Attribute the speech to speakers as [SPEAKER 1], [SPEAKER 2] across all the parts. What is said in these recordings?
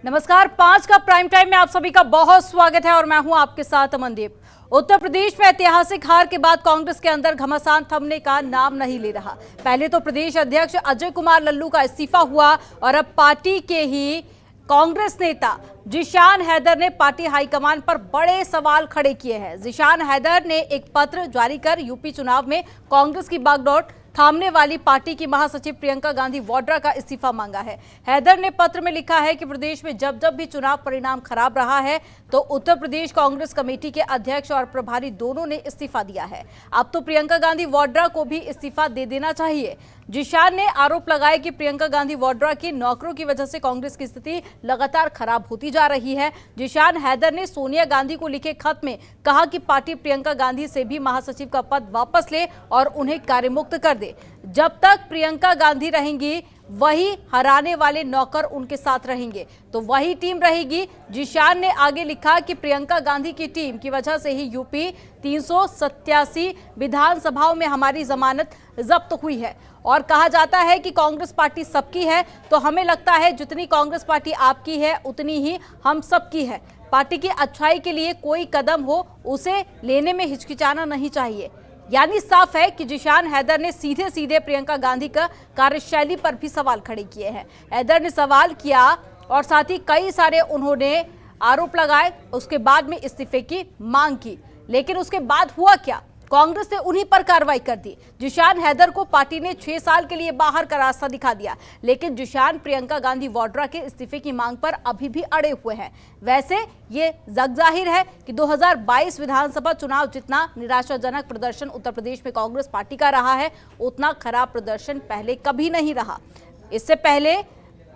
[SPEAKER 1] नमस्कार, 5 का prime time में आप सभी का बहुत स्वागत है और मैं हूं आपके साथ अमनदीप। उत्तर प्रदेश में ऐतिहासिक हार के बाद कांग्रेस के अंदर घमासान थमने का नाम नहीं ले रहा। पहले तो प्रदेश अध्यक्ष अजय कुमार लल्लू का इस्तीफा हुआ और अब पार्टी के ही कांग्रेस नेता जिशान हैदर ने पार्टी हाईकमान पर बड़े सवाल खड़े किए हैं। जिशान हैदर ने एक पत्र जारी कर यूपी चुनाव में कांग्रेस की बागडोर थामने वाली पार्टी की महासचिव प्रियंका गांधी वाड्रा का इस्तीफा मांगा है। हैदर ने पत्र में लिखा है कि प्रदेश में जब जब भी चुनाव परिणाम खराब रहा है तो उत्तर प्रदेश कांग्रेस कमेटी के अध्यक्ष और प्रभारी दोनों ने इस्तीफा दिया है। अब तो प्रियंका गांधी वाड्रा को भी इस्तीफा दे देना चाहिए। जिशान ने आरोप लगाया कि प्रियंका गांधी वाड्रा की नौकरों की वजह से कांग्रेस की स्थिति लगातार खराब होती जा रही है। जिशान हैदर ने सोनिया गांधी को लिखे खत में कहा कि पार्टी प्रियंका गांधी से भी महासचिव का पद वापस ले और उन्हें कार्यमुक्त कर दे। जब तक प्रियंका गांधी रहेंगी वही हराने वाले नौकर उनके साथ रहेंगे, तो वही टीम रहेगी। जिशान ने आगे लिखा कि प्रियंका गांधी की टीम की वजह से ही यूपी 387 विधानसभाओं में हमारी जमानत जब्त हुई है और कहा जाता है कि कांग्रेस पार्टी सबकी है, तो हमें लगता है जितनी कांग्रेस पार्टी आपकी है उतनी ही हम सबकी है। पार्टी की अच्छाई के लिए कोई कदम हो उसे लेने में हिचकिचाना नहीं चाहिए। यानी साफ है कि जिशान हैदर ने सीधे सीधे प्रियंका गांधी का कार्यशैली पर भी सवाल खड़े किए हैं। हैदर ने सवाल किया और साथ ही कई सारे उन्होंने आरोप लगाए, उसके बाद में इस्तीफे की मांग की। लेकिन उसके बाद हुआ क्या? कांग्रेस ने उन्हीं पर कार्रवाई कर दी। जिशान हैदर को पार्टी ने 6 साल के लिए बाहर का रास्ता दिखा दिया, लेकिन जिशान प्रियंका गांधी वाड्रा के इस्तीफे की मांग पर अभी भी अड़े हुए हैं। वैसे ये जगजाहिर है कि 2022 विधानसभा चुनाव जितना निराशाजनक प्रदर्शन उत्तर प्रदेश में कांग्रेस पार्टी का रहा है, उतना खराब प्रदर्शन पहले कभी नहीं रहा। इससे पहले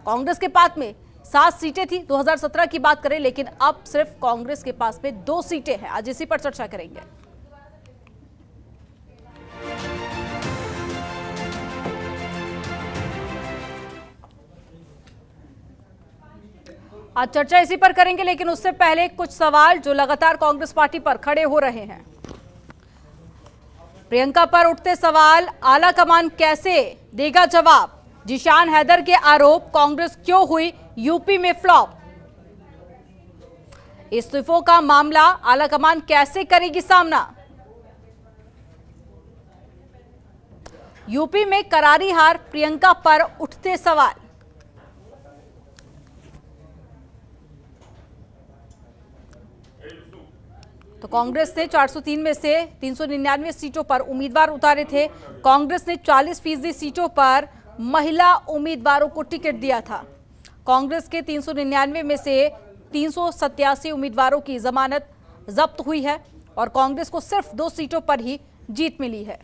[SPEAKER 1] कांग्रेस के पास में 7 सीटें थी 2017 की बात करें, लेकिन अब सिर्फ कांग्रेस के पास में 2 सीटें हैं। आज इसी पर चर्चा करेंगे। आज चर्चा इसी पर करेंगे, लेकिन उससे पहले कुछ सवाल जो लगातार कांग्रेस पार्टी पर खड़े हो रहे हैं। प्रियंका पर उठते सवाल, आला कमान कैसे देगा जवाब? जिशान हैदर के आरोप, कांग्रेस क्यों हुई यूपी में फ्लॉप? इस्तीफों का मामला, आला कमान कैसे करेगी सामना? यूपी में करारी हार, प्रियंका पर उठते सवाल। तो कांग्रेस ने 403 में से 399 सीटों पर उम्मीदवार उतारे थे। कांग्रेस ने 40% सीटों पर महिला उम्मीदवारों को टिकट दिया था। कांग्रेस के 399 में से 387 उम्मीदवारों की जमानत जब्त हुई है और कांग्रेस को सिर्फ 2 सीटों पर ही जीत मिली है।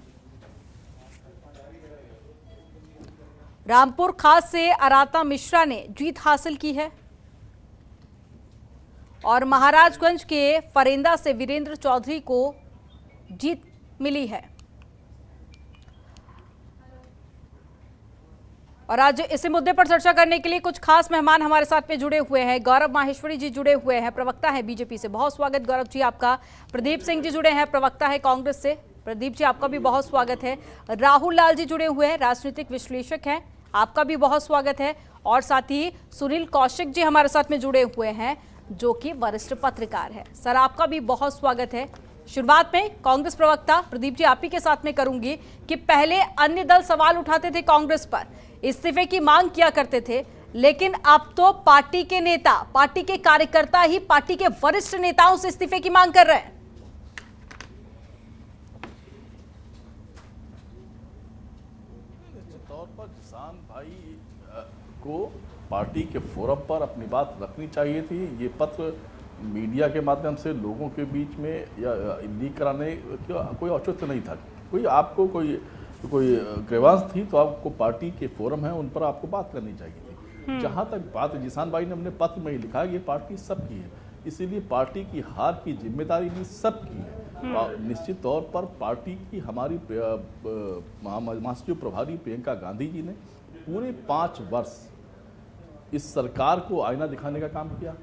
[SPEAKER 1] रामपुर खास से आराधना मिश्रा ने जीत हासिल की है और महाराजगंज के फरेंदा से वीरेंद्र चौधरी को जीत मिली है। और आज इसी मुद्दे पर चर्चा करने के लिए कुछ खास मेहमान हमारे साथ में जुड़े हुए हैं। गौरव माहेश्वरी जी जुड़े हुए हैं, प्रवक्ता है बीजेपी से, बहुत स्वागत गौरव जी आपका। प्रदीप सिंह जी जुड़े हैं, प्रवक्ता है कांग्रेस से, प्रदीप जी आपका भी बहुत स्वागत है। राहुल लाल जी जुड़े हुए हैं, राजनीतिक विश्लेषक हैं, आपका भी बहुत स्वागत है। और साथ ही सुनील कौशिक जी हमारे साथ में जुड़े हुए हैं जो कि वरिष्ठ पत्रकार है। सर आपका भी बहुत स्वागत है। शुरुआत में कांग्रेस प्रवक्ता प्रदीप जी आप ही के साथ में करूंगी कि पहले अन्य दल सवाल उठाते थे कांग्रेस पर, इस्तीफे की मांग किया करते थे, लेकिन अब तो पार्टी के नेता, पार्टी के कार्यकर्ता ही पार्टी के वरिष्ठ नेताओं से इस्तीफे की मांग कर रहे हैं।
[SPEAKER 2] निश्चित तौर पर किसान भाई को पार्टी के फोरम पर अपनी बात रखनी चाहिए थी। ये पत्र मीडिया के माध्यम से लोगों के बीच में या लीक कराने का कोई औचित्य नहीं था। कोई आपको कोई ग्रीवांस थी तो आपको पार्टी के फोरम है उन पर आपको बात करनी चाहिए थी। जहाँ तक बात जिसान भाई ने अपने पत्र में ही लिखा है, ये पार्टी सबकी है, इसीलिए पार्टी की हार की जिम्मेदारी भी सबकी है। निश्चित तौर पर पार्टी की हमारी महासचिव प्रभारी प्रियंका गांधी जी ने पूरे 5 वर्ष इस सरकार को आईना दिखाने का काम किया,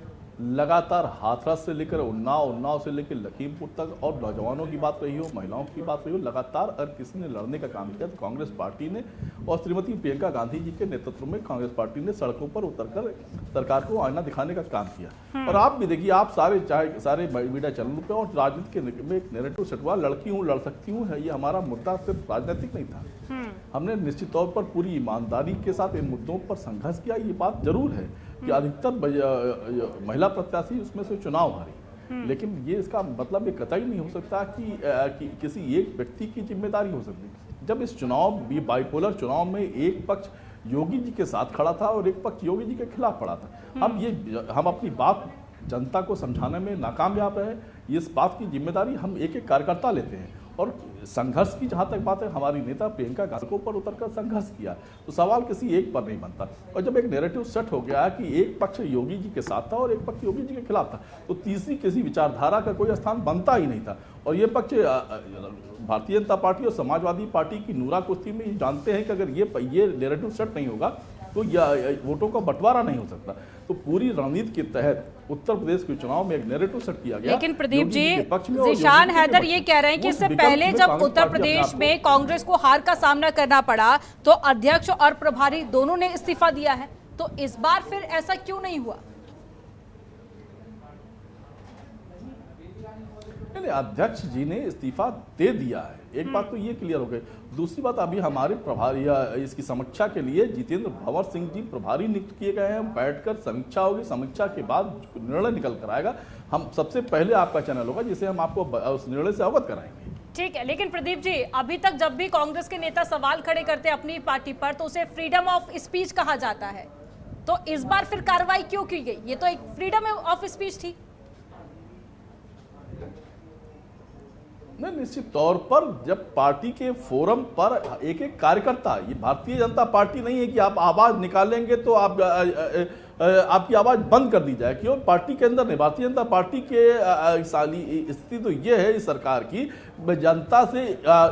[SPEAKER 2] लगातार हाथरस से लेकर उन्नाव से लेकर लखीमपुर तक, और नौजवानों की बात रही हो, महिलाओं की बात रही हो, लगातार अगर किसी ने लड़ने का काम किया तो कांग्रेस पार्टी ने, और श्रीमती प्रियंका गांधी जी के नेतृत्व में कांग्रेस पार्टी ने सड़कों पर उतरकर सरकार को आईना दिखाने का काम किया। और आप भी देखिए, आप सारे मीडिया चैनलों पर और राजनीति में एक नैरेटिव सेट हुआ, लड़की हूँ, लड़ सकती हूँ, ये हमारा मुद्दा सिर्फ राजनीतिक नहीं था। हमने निश्चित तौर पर पूरी ईमानदारी के साथ इन मुद्दों पर संघर्ष किया। ये बात जरूर है कि अधिकतर महिला प्रत्याशी उसमें से चुनाव हारी, लेकिन ये इसका मतलब ये कतई नहीं हो सकता कि किसी एक व्यक्ति की जिम्मेदारी हो सकती। जब इस चुनाव बाइपोलर चुनाव में एक पक्ष योगी जी के साथ खड़ा था और एक पक्ष योगी जी के खिलाफ खड़ा था, हम अपनी बात जनता को समझाने में नाकामयाब रहे। इस बात की जिम्मेदारी हम एक एक कार्यकर्ता लेते हैं। और संघर्ष की जहाँ तक बात है, हमारी नेता प्रियंका गांधी को पर उतरकर संघर्ष किया, तो सवाल किसी एक पर नहीं बनता। और जब एक नैरेटिव सेट हो गया कि एक पक्ष योगी जी के साथ था और एक पक्ष योगी जी के खिलाफ था, तो तीसरी किसी विचारधारा का कोई स्थान बनता ही नहीं था। और ये पक्ष भारतीय जनता पार्टी और समाजवादी पार्टी की नूरा कुश्ती में जानते हैं कि अगर ये नैरेटिव सेट नहीं होगा तो वोटों का बंटवारा नहीं हो सकता। तो पूरी रणनीति के तहत उत्तर प्रदेश के चुनाव में एक नैरेटिव सेट किया गया।
[SPEAKER 1] लेकिन प्रदीप जी, जिशान हैदर ये कह रहे हैं कि इससे पहले जब उत्तर प्रदेश में कांग्रेस को हार का सामना करना पड़ा तो अध्यक्ष और प्रभारी दोनों ने इस्तीफा दिया है, तो इस बार फिर ऐसा क्यों नहीं हुआ?
[SPEAKER 2] अध्यक्ष जी ने इस्तीफा दे दिया है, एक बात तो ये क्लियर हो गई। दूसरी बात, अभी हमारे प्रभारी इसकी समीक्षा के लिए जितेंद्र भंवर सिंह जी प्रभारी नियुक्त किए गए हैं। बैठकर समीक्षा होगी, समीक्षा के बाद निर्णय निकल कर आएगा। हम सबसे पहले आपका चैनल होगा जिसे हम आपको उस निर्णय से अवगत कराएंगे।
[SPEAKER 1] ठीक है, लेकिन प्रदीप जी, अभी तक जब भी कांग्रेस के नेता सवाल खड़े करते हैं अपनी पार्टी पर तो उसे फ्रीडम ऑफ स्पीच कहा जाता है, तो इस बार फिर कार्रवाई क्यों की गई? ये तो एक फ्रीडम ऑफ स्पीच थी।
[SPEAKER 2] नहीं, निश्चित तौर पर जब पार्टी के फोरम पर एक एक कार्यकर्ता, ये भारतीय जनता पार्टी नहीं है कि आप आवाज निकालेंगे तो आपकी आवाज बंद कर दी जाए, क्यों? पार्टी के अंदर नहीं, भारतीय जनता पार्टी के स्थिति तो ये है इस सरकार की, जनता से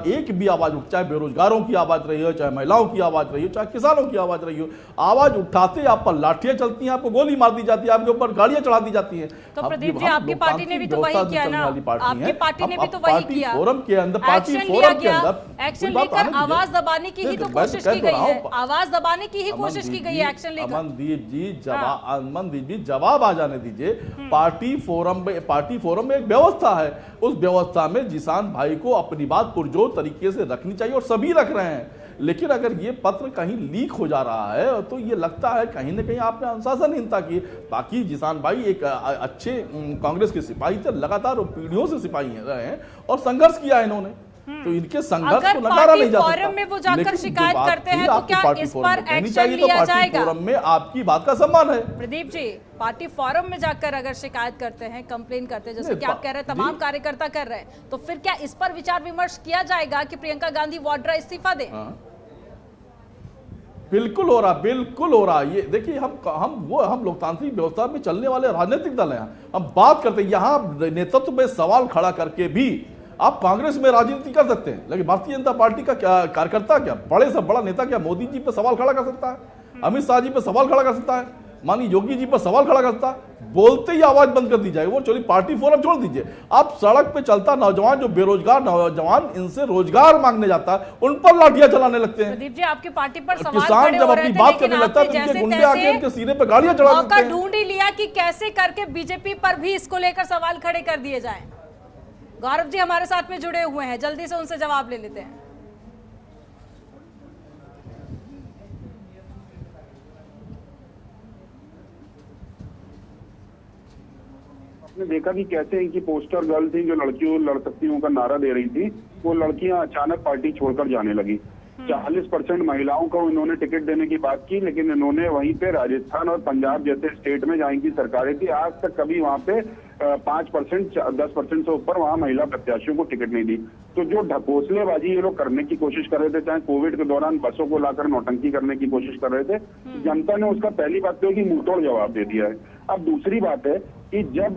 [SPEAKER 2] एक भी आवाज उठ, चाहे बेरोजगारों की आवाज रही हो, चाहे महिलाओं की आवाज रही हो, चाहे किसानों की आवाज रही हो, आवाज उठाते आप पर लाठियां चलती हैं, आपको गोली मार दी जाती है, आपके ऊपर गाड़ियां चढ़ा दी जाती हैं।
[SPEAKER 1] तो प्रदीप जी, आपकी पार्टी ने भी तो वही किया ना, आपकी पार्टी ने भी तो वही किया।
[SPEAKER 2] फोरम के अंदर, पार्टी फोरम के अंदर
[SPEAKER 1] एक्शन लेकर आवाज दबाने की ही तो कोशिश की गई है, आवाज दबाने की ही कोशिश की गई है एक्शन लेकर।
[SPEAKER 2] अमनदीप जी जवाब आ जाने दीजिए। पार्टी फोरम में एक व्यवस्था है, उस व्यवस्था में जिसान भाई को अपनी बात पुरजोर तरीके से रखनी चाहिए और सभी रख रहे हैं। लेकिन अगर ये पत्र कहीं लीक हो जा रहा है तो ये लगता है कहीं ना कहीं आपने अनुशासनहीनता की। बाकी जिसान भाई एक अच्छे कांग्रेस के सिपाही थे, लगातार पीढ़ियों से सिपाही रहे हैं और संघर्ष किया इन्होंने, तो इनके संघर्ष को नकारा नहीं जा सकता।
[SPEAKER 1] फोरम में वो जाकर शिकायत करते हैं तो क्या इस पर एक्शन लिया जाएगा?
[SPEAKER 2] फोरम में आपकी बात का सम्मान है।
[SPEAKER 1] प्रदीप जी, पार्टी फोरम में जाकर अगर शिकायत करते हैं, कंप्लेन करते हैं, जैसे कि आप कह रहे हैं तमाम कार्यकर्ता कर रहे हैं, तो फिर क्या इस पर विचार विमर्श किया जाएगा कि प्रियंका गांधी वाड्रा इस्तीफा दें?
[SPEAKER 2] बिल्कुल हो रहा। ये देखिए, हम लोकतांत्रिक व्यवस्था में चलने वाले राजनीतिक दल हैं। हम बात करते हैं, यहाँ नेतृत्व में सवाल खड़ा करके भी आप कांग्रेस में राजनीति कर सकते हैं, लेकिन भारतीय जनता पार्टी का क्या कार्यकर्ता, क्या बड़े से बड़ा नेता, क्या मोदी जी पे सवाल खड़ा कर सकता है? अमित शाह जी पे सवाल खड़ा कर सकता है? माननीय योगी जी पर सवाल खड़ा कर सकता है? बोलते ही आवाज बंद कर दी जाएगी। वो चलिए पार्टी फोरम छोड़ दीजिए, आप सड़क पे चलता नौजवान, जो बेरोजगार नौजवान इनसे रोजगार मांगने जाता है, उन पर लाठियां चलाने लगते हैं।
[SPEAKER 1] प्रदीप जी, आपकी पार्टी पर सवाल
[SPEAKER 2] किसान जब अपनी बात करने लगता है तो इनके गुंडे आके इनके सीने पे गाड़ियां चढ़ा देते हैं।
[SPEAKER 1] ढूंढ ही लिया कि कैसे करके बीजेपी पर भी इसको लेकर सवाल खड़े कर दिए जाएं। गौरव जी हमारे साथ में जुड़े हुए हैं, जल्दी से उनसे जवाब ले लेते हैं।
[SPEAKER 3] आपने देखा कि कैसे इनकी पोस्टर गर्ल थी जो लड़कियों लड़ सकती हूँ का नारा दे रही थी, वो लड़कियां अचानक पार्टी छोड़कर जाने लगी। 40% महिलाओं को इन्होंने टिकट देने की बात की, लेकिन इन्होंने वहीं पे राजस्थान और पंजाब जैसे स्टेट में जहाँ इनकी सरकारें थी, आज तक कभी वहाँ पे 5% 10% से ऊपर वहाँ महिला प्रत्याशियों को टिकट नहीं दी। तो जो ढकोसलेबाजी ये लोग करने की कोशिश कर रहे थे, चाहे कोविड के दौरान बसों को लाकर नौटंकी करने की कोशिश कर रहे थे, जनता ने उसका पहली बात तो है कि मुंहतोड़ जवाब दे दिया है। अब दूसरी बात है कि जब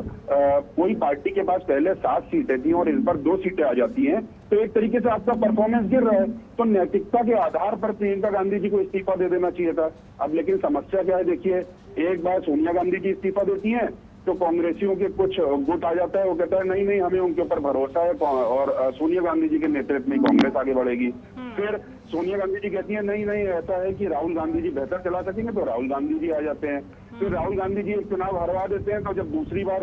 [SPEAKER 3] कोई पार्टी के पास पहले 7 सीटें थी और इस बार 2 सीटें आ जाती हैं, तो एक तरीके से आपका परफॉर्मेंस गिर रहा है। तो नैतिकता के आधार पर प्रियंका गांधी जी को इस्तीफा दे देना चाहिए था। अब लेकिन समस्या क्या है, देखिए, एक बार सोनिया गांधी जी इस्तीफा देती हैं, तो कांग्रेसियों के कुछ गुट आ जाता है, वो कहता है नहीं नहीं हमें उनके ऊपर भरोसा है और सोनिया गांधी जी के नेतृत्व में कांग्रेस आगे बढ़ेगी। फिर सोनिया गांधी जी कहती है नहीं नहीं ऐसा है कि राहुल गांधी जी बेहतर चला सकेंगे, तो राहुल गांधी जी आ जाते हैं। फिर राहुल गांधी जी एक चुनाव हरवा देते हैं, तो जब दूसरी बार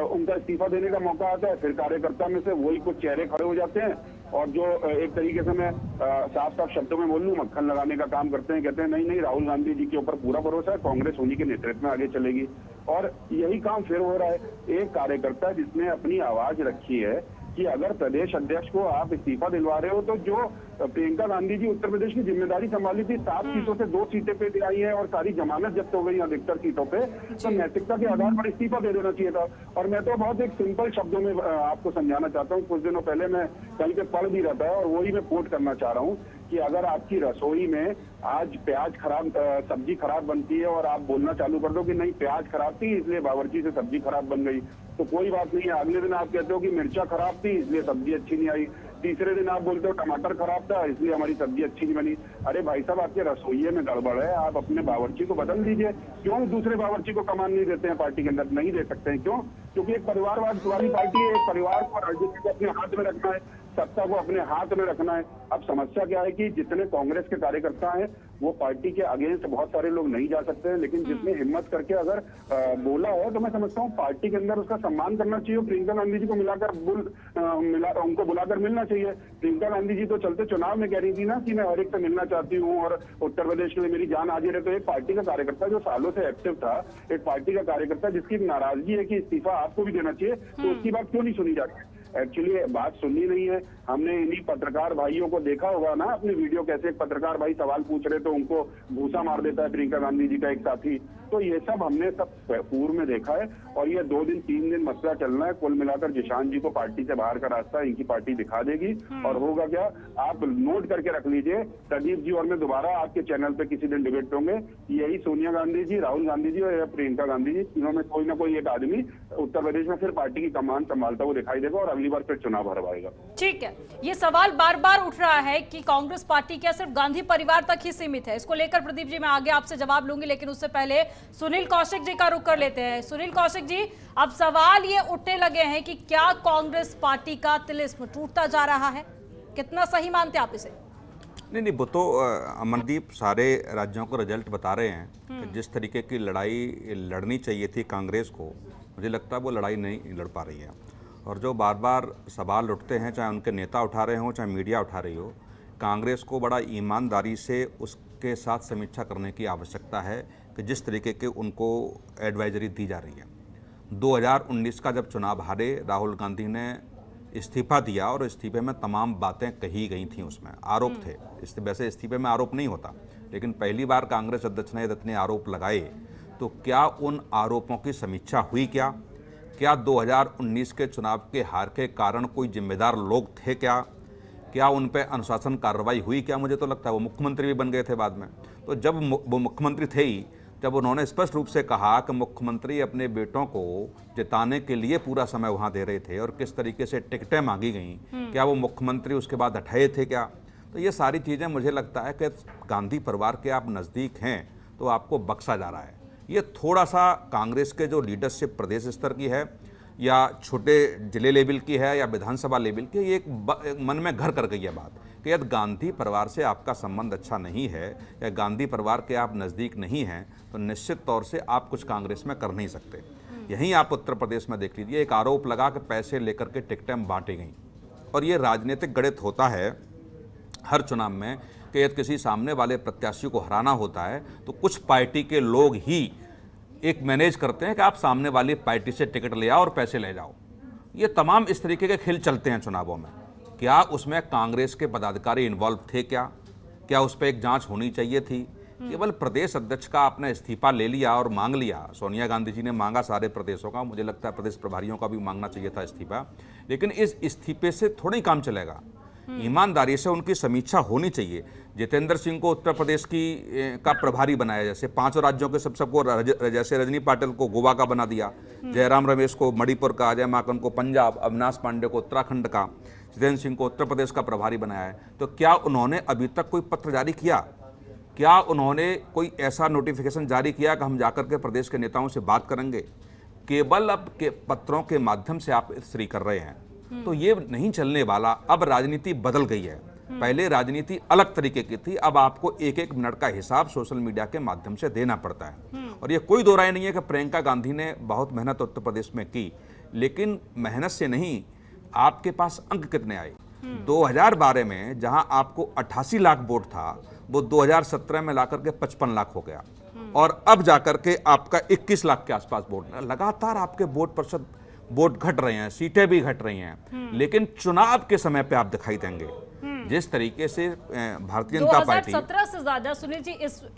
[SPEAKER 3] उनका इस्तीफा देने का मौका आता है, फिर कार्यकर्ता में से वही कुछ चेहरे खड़े हो जाते हैं और जो एक तरीके से मैं साफ साफ शब्दों में बोल लूं मक्खन लगाने का काम करते हैं। कहते हैं नहीं नहीं राहुल गांधी जी के ऊपर पूरा भरोसा है, कांग्रेस उन्हीं के नेतृत्व में आगे चलेगी। और यही काम फिर हो रहा है। एक कार्यकर्ता जिसने अपनी आवाज रखी है कि अगर प्रदेश अध्यक्ष को आप इस्तीफा दिलवा रहे हो, तो जो प्रियंका गांधी जी उत्तर प्रदेश की जिम्मेदारी संभाली थी, 7 सीटों से 2 सीटें पे आई है और सारी जमानत जब्त हो गई अधिकतर सीटों पे, तो नैतिकता के आधार पर इस्तीफा दे देना चाहिए था। और मैं तो बहुत एक सिंपल शब्दों में आपको समझाना चाहता हूँ। कुछ दिनों पहले मैं कहीं पे पढ़ भी रहा था और वही मैं कोट करना चाह रहा हूँ कि अगर आपकी रसोई में आज प्याज खराब सब्जी खराब बनती है और आप बोलना चालू कर दो कि नहीं प्याज खराब थी इसलिए बावर्ची से सब्जी खराब बन गई, तो कोई बात नहीं है। अगले दिन आप कहते हो कि मिर्चा खराब थी इसलिए सब्जी अच्छी नहीं आई, तीसरे दिन आप बोलते हो टमाटर खराब था इसलिए हमारी सब्जी अच्छी नहीं बनी। अरे भाई साहब आपके रसोइये में गड़बड़ है, आप अपने बावर्ची को बदल दीजिए। क्यों दूसरे बावर्ची को कमान नहीं देते हैं पार्टी के अंदर? नहीं दे सकते हैं। क्यों? क्योंकि एक परिवारवाद वाली पार्टी है, एक परिवार को राजनीति को अपने हाथ में रखना है, सत्ता को अपने हाथ में रखना है। अब समस्या क्या है कि जितने कांग्रेस के कार्यकर्ता हैं वो पार्टी के अगेंस्ट बहुत सारे लोग नहीं जा सकते हैं, लेकिन जिसने हिम्मत करके अगर बोला हो तो मैं समझता हूँ पार्टी के अंदर उसका सम्मान करना चाहिए। प्रियंका गांधी जी को उनको बुलाकर मिलना चाहिए। प्रियंका गांधी जी तो चलते चुनाव में कह रही थी ना कि मैं हर एक से मिलना चाहती हूँ और उत्तर प्रदेश के लिए मेरी जान हाजिर है। तो एक पार्टी का कार्यकर्ता जो सालों से एक्टिव था, एक पार्टी का कार्यकर्ता जिसकी नाराजगी है कि इस्तीफा आपको भी देना चाहिए, तो उसकी बात क्यों नहीं सुनी जाती? एक्चुअली बात सुननी नहीं है। हमने इन्हीं पत्रकार भाइयों को देखा होगा ना अपने वीडियो, कैसे एक पत्रकार भाई सवाल पूछ रहे तो उनको भूसा मार देता है प्रियंका गांधी जी का एक साथी। तो ये सब हमने सब पूर्व में देखा है और ये 2 दिन 3 दिन मसला चलना है। कुल मिलाकर जिशान जी को पार्टी से बाहर का रास्ता इनकी पार्टी दिखा देगी। और होगा क्या, आप नोट करके रख लीजिए, प्रदीप जी और मैं दोबारा आपके चैनल पे किसी दिन डिबेट होंगे। यही सोनिया गांधी जी, राहुल गांधी जी और प्रियंका गांधी जी, तीनों में कोई ना कोई एक आदमी उत्तर प्रदेश में फिर पार्टी की कमान संभालता हुआ दिखाई देगा और अगली बार फिर चुनाव हरवाएगा।
[SPEAKER 1] ठीक है, ये सवाल बार बार उठ रहा है कि कांग्रेस पार्टी क्या सिर्फ गांधी परिवार तक ही सीमित है? इसको लेकर प्रदीप जी मैं आगे आपसे जवाब लूंगी, लेकिन उससे पहले सुनील कौशिक जी का रुख कर लेते हैं। सुनील कौशिक जी, अब सवाल ये उठने लगे हैं कि क्या कांग्रेस पार्टी का तिलिस्म टूटता जा रहा है? कितना सही मानते हैं आप इसे?
[SPEAKER 4] नहीं, वो तो अमनदीप सारे राज्यों को रिजल्ट बता रहे हैं कि जिस तरीके की लड़ाई लड़नी चाहिए थी कांग्रेस को, मुझे लगता है वो लड़ाई नहीं लड़ पा रही है। और जो बार बार सवाल उठते हैं, चाहे उनके नेता उठा रहे हों चाहे मीडिया उठा रही हो, कांग्रेस को बड़ा ईमानदारी से उसके साथ समीक्षा करने की आवश्यकता है कि जिस तरीके के उनको एडवाइजरी दी जा रही है। 2019 का जब चुनाव हारे, राहुल गांधी ने इस्तीफा दिया और इस्तीफे में तमाम बातें कही गई थी, उसमें आरोप थे। वैसे इस्तीफे में आरोप नहीं होता, लेकिन पहली बार कांग्रेस अध्यक्ष ने इतने आरोप लगाए, तो क्या उन आरोपों की समीक्षा हुई? क्या 2019 के चुनाव के हार के कारण कोई जिम्मेदार लोग थे? क्या उन पर अनुशासन कार्रवाई हुई? क्या मुझे तो लगता है वो मुख्यमंत्री भी बन गए थे बाद में। तो जब वो मुख्यमंत्री थे ही, जब उन्होंने स्पष्ट रूप से कहा कि मुख्यमंत्री अपने बेटों को जिताने के लिए पूरा समय वहाँ दे रहे थे और किस तरीके से टिकटें मांगी गई, क्या वो मुख्यमंत्री उसके बाद हटाए थे क्या? तो ये सारी चीज़ें मुझे लगता है कि गांधी परिवार के आप नज़दीक हैं तो आपको बख्शा जा रहा है। ये थोड़ा सा कांग्रेस के जो लीडरशिप प्रदेश स्तर की है या छोटे जिले लेवल की है या विधानसभा लेवल की, ये एक मन में घर कर गई है बात कि यदि गांधी परिवार से आपका संबंध अच्छा नहीं है या गांधी परिवार के आप नज़दीक नहीं हैं, तो निश्चित तौर से आप कुछ कांग्रेस में कर नहीं सकते। यहीं आप उत्तर प्रदेश में देख लीजिए, एक आरोप लगा कि पैसे लेकर के टिकटें बांटी गई। और ये राजनीतिक गणित होता है हर चुनाव में कि यदि किसी सामने वाले प्रत्याशी को हराना होता है तो कुछ पार्टी के लोग ही एक मैनेज करते हैं कि आप सामने वाली पार्टी से टिकट ले आओ और पैसे ले जाओ। ये तमाम इस तरीके के खेल चलते हैं चुनावों में। क्या उसमें कांग्रेस के पदाधिकारी इन्वॉल्व थे? क्या उस पर एक जांच होनी चाहिए थी? केवल प्रदेश अध्यक्ष का आपने इस्तीफा ले लिया और मांग लिया। सोनिया गांधी जी ने मांगा सारे प्रदेशों का, मुझे लगता है प्रदेश प्रभारियों का भी मांगना चाहिए था इस्तीफा, लेकिन इस इस्तीफे से थोड़ा ही काम चलेगा। ईमानदारी से उनकी समीक्षा होनी चाहिए। जितेंद्र सिंह को उत्तर प्रदेश का प्रभारी बनाया, जैसे 5 राज्यों के सबको, जैसे रजनी पाटिल को गोवा का बना दिया, जयराम रमेश को मणिपुर का, अजय माकन को पंजाब, अविनाश पांडे को उत्तराखंड का, जितेंद्र सिंह को उत्तर प्रदेश का प्रभारी बनाया है। तो क्या उन्होंने अभी तक कोई पत्र जारी किया? क्या उन्होंने कोई ऐसा नोटिफिकेशन जारी किया कि हम जाकर के प्रदेश के नेताओं से बात करेंगे? केवल अब के पत्रों के माध्यम से आप स्त्री कर रहे हैं तो ये नहीं चलने वाला। अब राजनीति बदल गई है। पहले राजनीति अलग तरीके की थी, अब आपको एक एक मिनट का हिसाब सोशल मीडिया के माध्यम से देना पड़ता है। और ये कोई दो राय नहीं है कि प्रियंका गांधी ने बहुत मेहनत उत्तर प्रदेश में की, लेकिन मेहनत से नहीं, आपके पास अंक कितने आए। 2012 में जहां आपको 88 लाख वोट था, वो 2017 में लाकर के 55 लाख हो गया, और अब जाकर के आपका 21 लाख के आसपास वोट। लगातार आपके वोट घट रहे हैं, सीटें भी घट रही हैं, लेकिन चुनाव के समय पे आप दिखाई देंगे जिस तरीके से भारतीय जनता पार्टी
[SPEAKER 1] 2017 से ज्यादा, सुनील जी,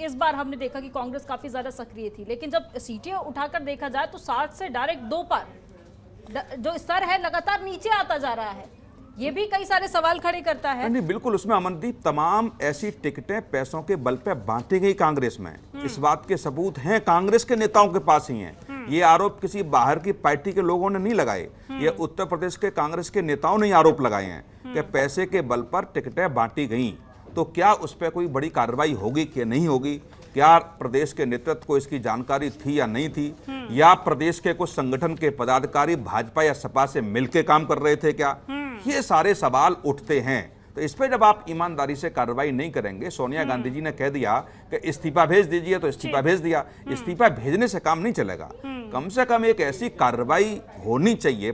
[SPEAKER 1] इस बार हमने देखा कि कांग्रेस काफी ज्यादा सक्रिय थी, लेकिन जब सीटें उठाकर देखा जाए तो 60 से डायरेक्ट 2 पर जो स्तर है लगातार नीचे आता जा रहा है। ये भी कई सारे सवाल खड़े करता है।
[SPEAKER 4] नहीं, बिल्कुल, उसमें अमनदीप तमाम ऐसी टिकटें पैसों के बल पे बांटी गई कांग्रेस में। इस बात के सबूत हैं कांग्रेस के नेताओं के पास ही हैं। ये आरोप किसी बाहर की पार्टी के लोगों ने नहीं लगाए, ये उत्तर प्रदेश के कांग्रेस के नेताओं ने आरोप लगाए हैं कि पैसे के बल पर टिकटें बांटी गई। तो क्या उस पर कोई बड़ी कार्रवाई होगी कि नहीं होगी? क्या प्रदेश के नेतृत्व को इसकी जानकारी थी या नहीं थी, या प्रदेश के कुछ संगठन के पदाधिकारी भाजपा या सपा से मिलकर काम कर रहे थे क्या? ये सारे सवाल उठते हैं। तो इस पे जब आप ईमानदारी से कार्रवाई नहीं करेंगे, सोनिया गांधी जी ने कह दिया कि इस्तीफा भेज दीजिए, तो इस्तीफा भेज दिया। इस्तीफा भेजने से काम नहीं चलेगा। कम से कम एक ऐसी कार्रवाई होनी चाहिए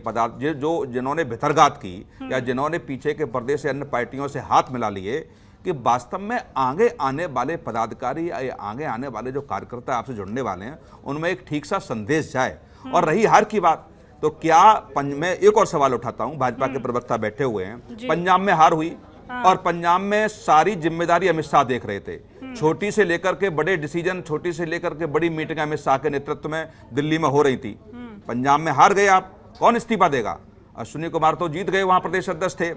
[SPEAKER 4] जो जिन्होंने भितरघात की या जिन्होंने पीछे के प्रदेश से अन्य पार्टियों से हाथ मिला लिए, कि वास्तव में आगे आने वाले पदाधिकारी या आगे आने वाले जो कार्यकर्ता आपसे जुड़ने वाले हैं, उनमें एक ठीक सा संदेश जाए। और रही हार की बात, तो क्या मैं एक और सवाल उठाता हूं, भाजपा के प्रवक्ता बैठे हुए हैं, पंजाब में हार हुई और पंजाब में सारी जिम्मेदारी अमित शाह देख रहे थे। छोटी से लेकर के बड़े डिसीजन, छोटी से लेकर के बड़ी मीटिंग अमित शाह के नेतृत्व में दिल्ली में हो रही थी। पंजाब में हार गए आप, कौन इस्तीफा देगा? अश्विनी कुमार तो जीत गए, वहां प्रदेश अध्यक्ष थे,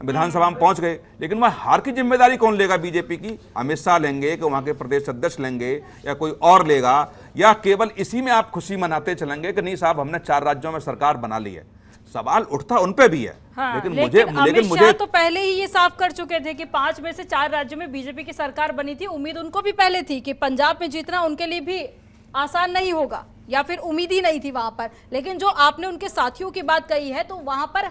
[SPEAKER 4] विधानसभा में पहुंच गए, लेकिन वहां हार की जिम्मेदारी कौन लेगा? बीजेपी की अमित शाह लेंगे कि वहां के प्रदेश अध्यक्ष लेंगे या कोई और लेगा, या केवल इसी में आप खुशी मनाते चलेंगे कि नहीं साहब हमने 4 राज्यों में सरकार बना ली है? सवाल उठता उन पे भी है।
[SPEAKER 1] हाँ,
[SPEAKER 4] लेकिन मुझे
[SPEAKER 1] तो पहले ही ये साफ कर चुके थे कि 5 में से 4 राज्यों में बीजेपी की सरकार बनी थी। उम्मीद उनको भी पहले थी कि पंजाब में जीतना उनके लिए भी आसान नहीं होगा, या फिर उम्मीद ही नहीं थी वहां पर। लेकिन जो आपने उनके साथियों की बात कही है, तो वहां पर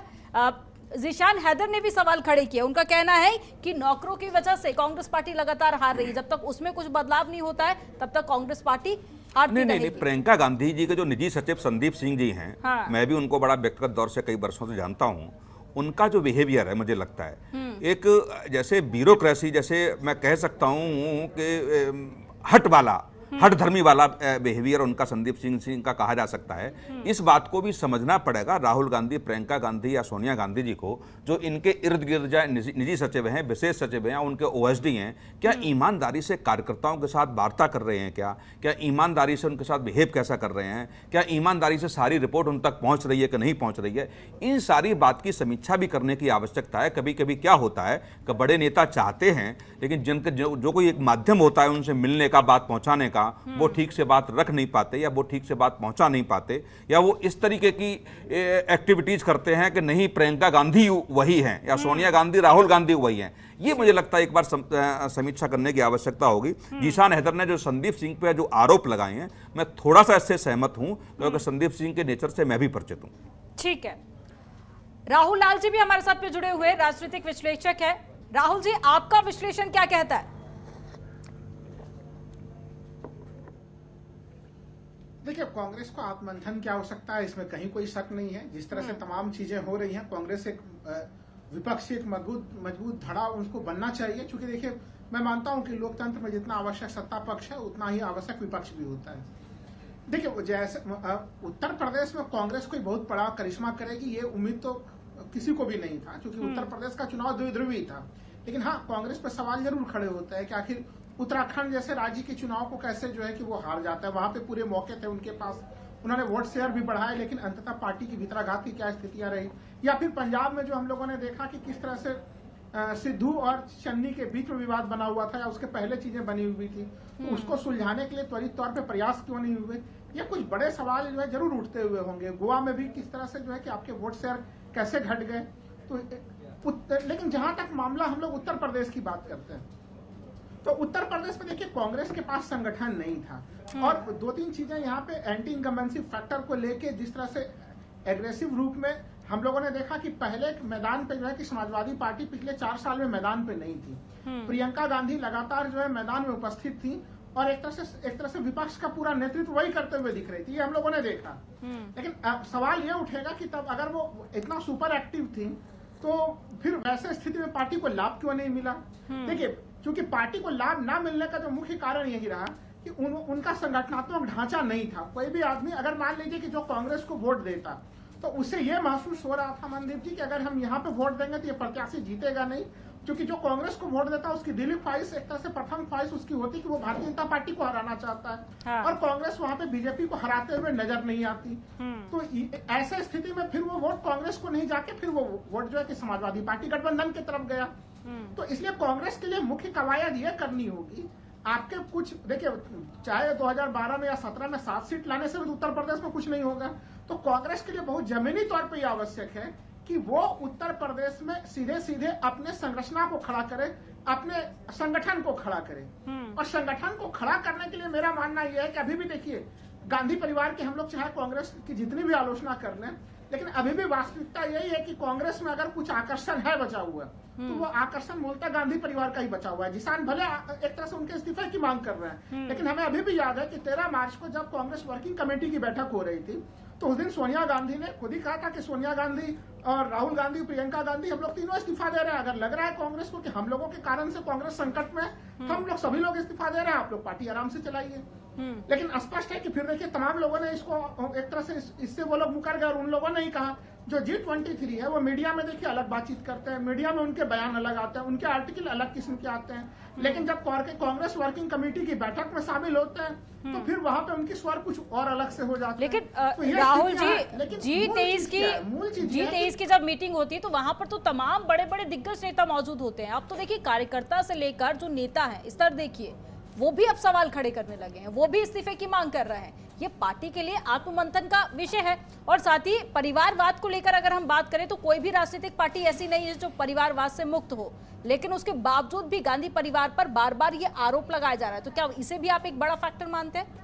[SPEAKER 1] ज़ीशान हैदर ने भी सवाल खड़े किए। उनका कहना है कि नौकरों की वजह से कांग्रेस पार्टी लगातार हार रही है, जब तक उसमें कुछ बदलाव नहीं होता है तब तक कांग्रेस पार्टी हारती रहेगी।
[SPEAKER 4] नहीं, प्रियंका गांधी जी के जो निजी सचिव संदीप सिंह जी हैं,
[SPEAKER 1] हाँ।
[SPEAKER 4] मैं भी उनको बड़ा व्यक्तिगत दौर से कई वर्षों से जानता हूं। उनका जो बिहेवियर है, मुझे लगता है एक जैसे ब्यूरोक्रेसी, जैसे मैं कह सकता हूं कि हट धर्मी वाला बिहेवियर उनका संदीप सिंह का कहा जा सकता है। इस बात को भी समझना पड़ेगा राहुल गांधी, प्रियंका गांधी या सोनिया गांधी जी को, जो इनके इर्द गिर्द निजी सचिव हैं, विशेष सचिव हैं, उनके ओएसडी हैं, क्या ईमानदारी से कार्यकर्ताओं के साथ वार्ता कर रहे हैं? क्या ईमानदारी से उनके साथ बिहेव कैसा कर रहे हैं? क्या ईमानदारी से सारी रिपोर्ट उन तक पहुंच रही है कि नहीं पहुंच रही है? इन सारी बात की समीक्षा भी करने की आवश्यकता है। कभी कभी क्या होता है कि बड़े नेता चाहते हैं, लेकिन जिनके जो कोई एक माध्यम होता है उनसे मिलने का, बात पहुंचाने का, वो ठीक से बात रख नहीं पाते, या वो ठीक से बात पहुंचा नहीं पाते, या वो इस तरीके की एक्टिविटीज करते हैं कि नहीं प्रियंका गांधी वही हैं या सोनिया गांधी, राहुल गांधी वही हैं। ये मुझे लगता है एक बार समीक्षा करने की आवश्यकता होगी। ज़ीशान हैदर ने जो संदीप सिंह पे जो आरोप लगाए हैं, मैं थोड़ा सा इससे सहमत हूं, क्योंकि संदीप सिंह के नेचर से मैं भी परिचित हूं।
[SPEAKER 1] ठीक है, राहुल लाल जी भी हमारे साथ पे जुड़े हुए राजनीतिक विश्लेषक है। राहुल जी, आपका विश्लेषण क्या कहता है?
[SPEAKER 5] देखिए, कांग्रेस को आत्ममंथन की आवश्यकता है, इसमें कहीं कोई शक नहीं है। जिस तरह से तमाम चीजें हो रही हैं, कांग्रेस एक विपक्षी एक मजबूत धड़ा उसको बनना चाहिए। क्योंकि देखिए, मैं मानता हूं कि लोकतंत्र में जितना आवश्यक सत्ता पक्ष है, उतना ही आवश्यक विपक्ष भी होता है। देखिए, जैसे उत्तर प्रदेश में कांग्रेस कोई बहुत बड़ा करिश्मा करेगी, ये उम्मीद तो किसी को भी नहीं था, क्योंकि उत्तर प्रदेश का चुनाव द्विध्रुवी था। लेकिन हाँ, कांग्रेस पर सवाल जरूर खड़े होते हैं कि आखिर उत्तराखंड जैसे राज्य के चुनाव को कैसे जो है कि वो हार जाता है। वहां पे पूरे मौके थे उनके पास, उन्होंने वोट शेयर भी बढ़ाए, लेकिन अंततः पार्टी की भितराघात की क्या स्थितियां रही। या फिर पंजाब में जो हम लोगों ने देखा कि किस तरह से सिद्धू और चन्नी के बीच में विवाद बना हुआ था, या उसके पहले चीजें बनी हुई थी, तो उसको सुलझाने के लिए त्वरित तौर पर प्रयास क्यों नहीं हुए? ये कुछ बड़े सवाल जो है जरूर उठते हुए होंगे। गोवा में भी किस तरह से जो है कि आपके वोट शेयर कैसे घट गए। तो लेकिन जहां तक मामला हम लोग उत्तर प्रदेश की बात करते हैं, तो उत्तर प्रदेश में देखिए कांग्रेस के पास संगठन नहीं था और दो तीन चीजें यहाँ पे एंटी इनकम्बेंसी फैक्टर को लेके जिस तरह से एग्रेसिव रूप में हम लोगों ने देखा कि पहले मैदान पे जो है कि समाजवादी पार्टी पिछले 4 साल में मैदान पे नहीं थी। प्रियंका गांधी लगातार जो है मैदान में उपस्थित थी और एक तरह से विपक्ष का पूरा नेतृत्व वही करते हुए दिख रही थी, ये हम लोगों ने देखा। लेकिन अब सवाल ये उठेगा कि तब अगर वो इतना सुपर एक्टिव थी तो फिर वैसे स्थिति में पार्टी को लाभ क्यों नहीं मिला? देखिए, क्योंकि पार्टी को लाभ ना मिलने का जो मुख्य कारण यही रहा कि उनका संगठनात्मक ढांचा नहीं था। कोई भी आदमी अगर मान लीजिए कि जो कांग्रेस को वोट देता तो उसे ये महसूस हो रहा था मनदीप जी कि अगर हम यहाँ पे वोट देंगे तो ये प्रत्याशी जीतेगा नहीं, क्योंकि जो कांग्रेस को वोट देता है उसकी दिली ख्वाहिश एक तरह से प्रथम ख्वाहिश उसकी होती कि वो भारतीय जनता पार्टी को हराना चाहता है।
[SPEAKER 1] हाँ।
[SPEAKER 5] और कांग्रेस वहां पे बीजेपी को हराते हुए नजर नहीं आती। तो ऐसे स्थिति में फिर वो वोट कांग्रेस को नहीं जाके फिर वो वोट जो है कि समाजवादी पार्टी गठबंधन की तरफ गया। तो इसलिए कांग्रेस के लिए मुख्य कवायद ये करनी होगी, आपके कुछ देखिए चाहे 2012 में या 17 में 7 सीट लाने से भी उत्तर प्रदेश में कुछ नहीं होगा, तो कांग्रेस के लिए बहुत जमीनी तौर पर यह आवश्यक है कि वो उत्तर प्रदेश में सीधे सीधे अपने संरचना को खड़ा करे, अपने संगठन को खड़ा करे। और संगठन को खड़ा करने के लिए मेरा मानना यह है कि अभी भी देखिए गांधी परिवार की हम लोग चाहे कांग्रेस की जितनी भी आलोचना कर लें, लेकिन अभी भी वास्तविकता यही है कि कांग्रेस में अगर कुछ आकर्षण है बचा हुआ तो वो आकर्षण मूलतः गांधी परिवार का ही बचा हुआ है। किसान भले एक तरह से उनके इस्तीफे की मांग कर रहे हैं, लेकिन हमें अभी भी याद है कि 13 मार्च को जब कांग्रेस वर्किंग कमेटी की बैठक हो रही थी तो उस दिन सोनिया गांधी ने खुद ही कहा था कि सोनिया गांधी और राहुल गांधी, प्रियंका गांधी, हम लोग तीनों इस्तीफा दे रहे हैं। अगर लग रहा है कांग्रेस को कि हम लोगों के कारण से कांग्रेस संकट में, तो हम लोग सभी लोग इस्तीफा दे रहे हैं, आप लोग पार्टी आराम से चलाइए। लेकिन स्पष्ट है कि फिर देखिए तमाम लोगों ने इसको एक तरह से इससे वो लोग मुकर गए और उन लोगों ने ही कहा जो G23 है वो मीडिया में देखिए अलग बातचीत करते हैं, मीडिया में उनके बयान अलग आते हैं, उनके आर्टिकल अलग किस्म के आते हैं, लेकिन जब कांग्रेस वर्किंग कमेटी की बैठक में शामिल होते हैं तो फिर वहां पे उनकी स्वर कुछ और अलग से हो जाते हैं।
[SPEAKER 1] लेकिन राहुल जी G23 की जब मीटिंग होती है तो वहां पर तो तमाम बड़े बड़े दिग्गज नेता मौजूद होते हैं। अब तो देखिए कार्यकर्ता से लेकर जो नेता है स्तर देखिए वो भी अब सवाल खड़े करने लगे हैं, वो भी इस्तीफे की मांग कर रहे हैं। ये पार्टी के लिए आत्ममंथन का विषय है। और साथ ही परिवारवाद को लेकर अगर हम बात करें तो कोई भी राजनीतिक पार्टी ऐसी नहीं है जो परिवारवाद से मुक्त हो, लेकिन उसके बावजूद भी गांधी परिवार पर बार बार ये आरोप लगाया जा रहा है। तो क्या इसे भी आप एक बड़ा फैक्टर मानते हैं?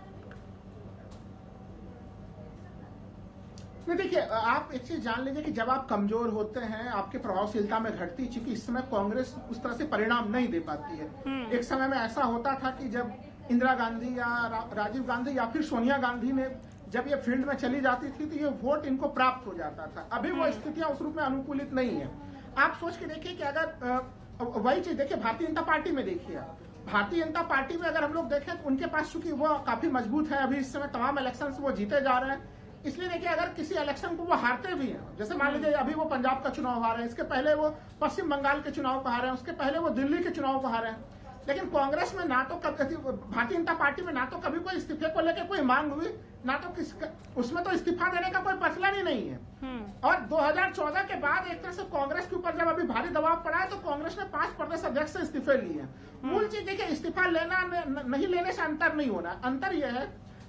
[SPEAKER 5] नहीं, देखिए आप एक चीज जान लीजिए कि जब आप कमजोर होते हैं आपकी प्रभावशीलता में घटती, चूंकि इस समय कांग्रेस उस तरह से परिणाम नहीं दे पाती है। एक समय में ऐसा होता था कि जब इंदिरा गांधी या राजीव गांधी या फिर सोनिया गांधी ने जब ये फील्ड में चली जाती थी तो ये वोट इनको प्राप्त हो जाता था। अभी वो स्थितियां उस रूप में अनुकूलित नहीं है। आप सोच के देखिए कि अगर वही चीज देखिए भारतीय जनता पार्टी में देखिए, भारतीय जनता पार्टी में अगर हम लोग देखें तो उनके पास चूंकि वो काफी मजबूत है, अभी इस समय तमाम इलेक्शन वो जीते जा रहे हैं, इसलिए देखिए अगर किसी इलेक्शन को वो हारते भी हैं, जैसे मान लीजिए अभी वो पंजाब का चुनाव हारे हैं, इसके पहले वो पश्चिम बंगाल के चुनाव को हारे हैं, उसके पहले वो दिल्ली के चुनाव को हारे हैं, लेकिन कांग्रेस में ना तो भारतीय जनता पार्टी में ना तो कभी कोई इस्तीफे को लेकर कोई मांग हुई, ना तो उसमें तो इस्तीफा देने का कोई प्रचलन ही नहीं है। और 2014 के बाद एक तरह से कांग्रेस के ऊपर जब अभी भारी दबाव पड़ा है तो कांग्रेस ने 5 प्रदेश अध्यक्ष से इस्तीफे लिए हैं। मूल चीज देखिए इस्तीफा लेना नहीं लेने से अंतर नहीं होना, अंतर यह है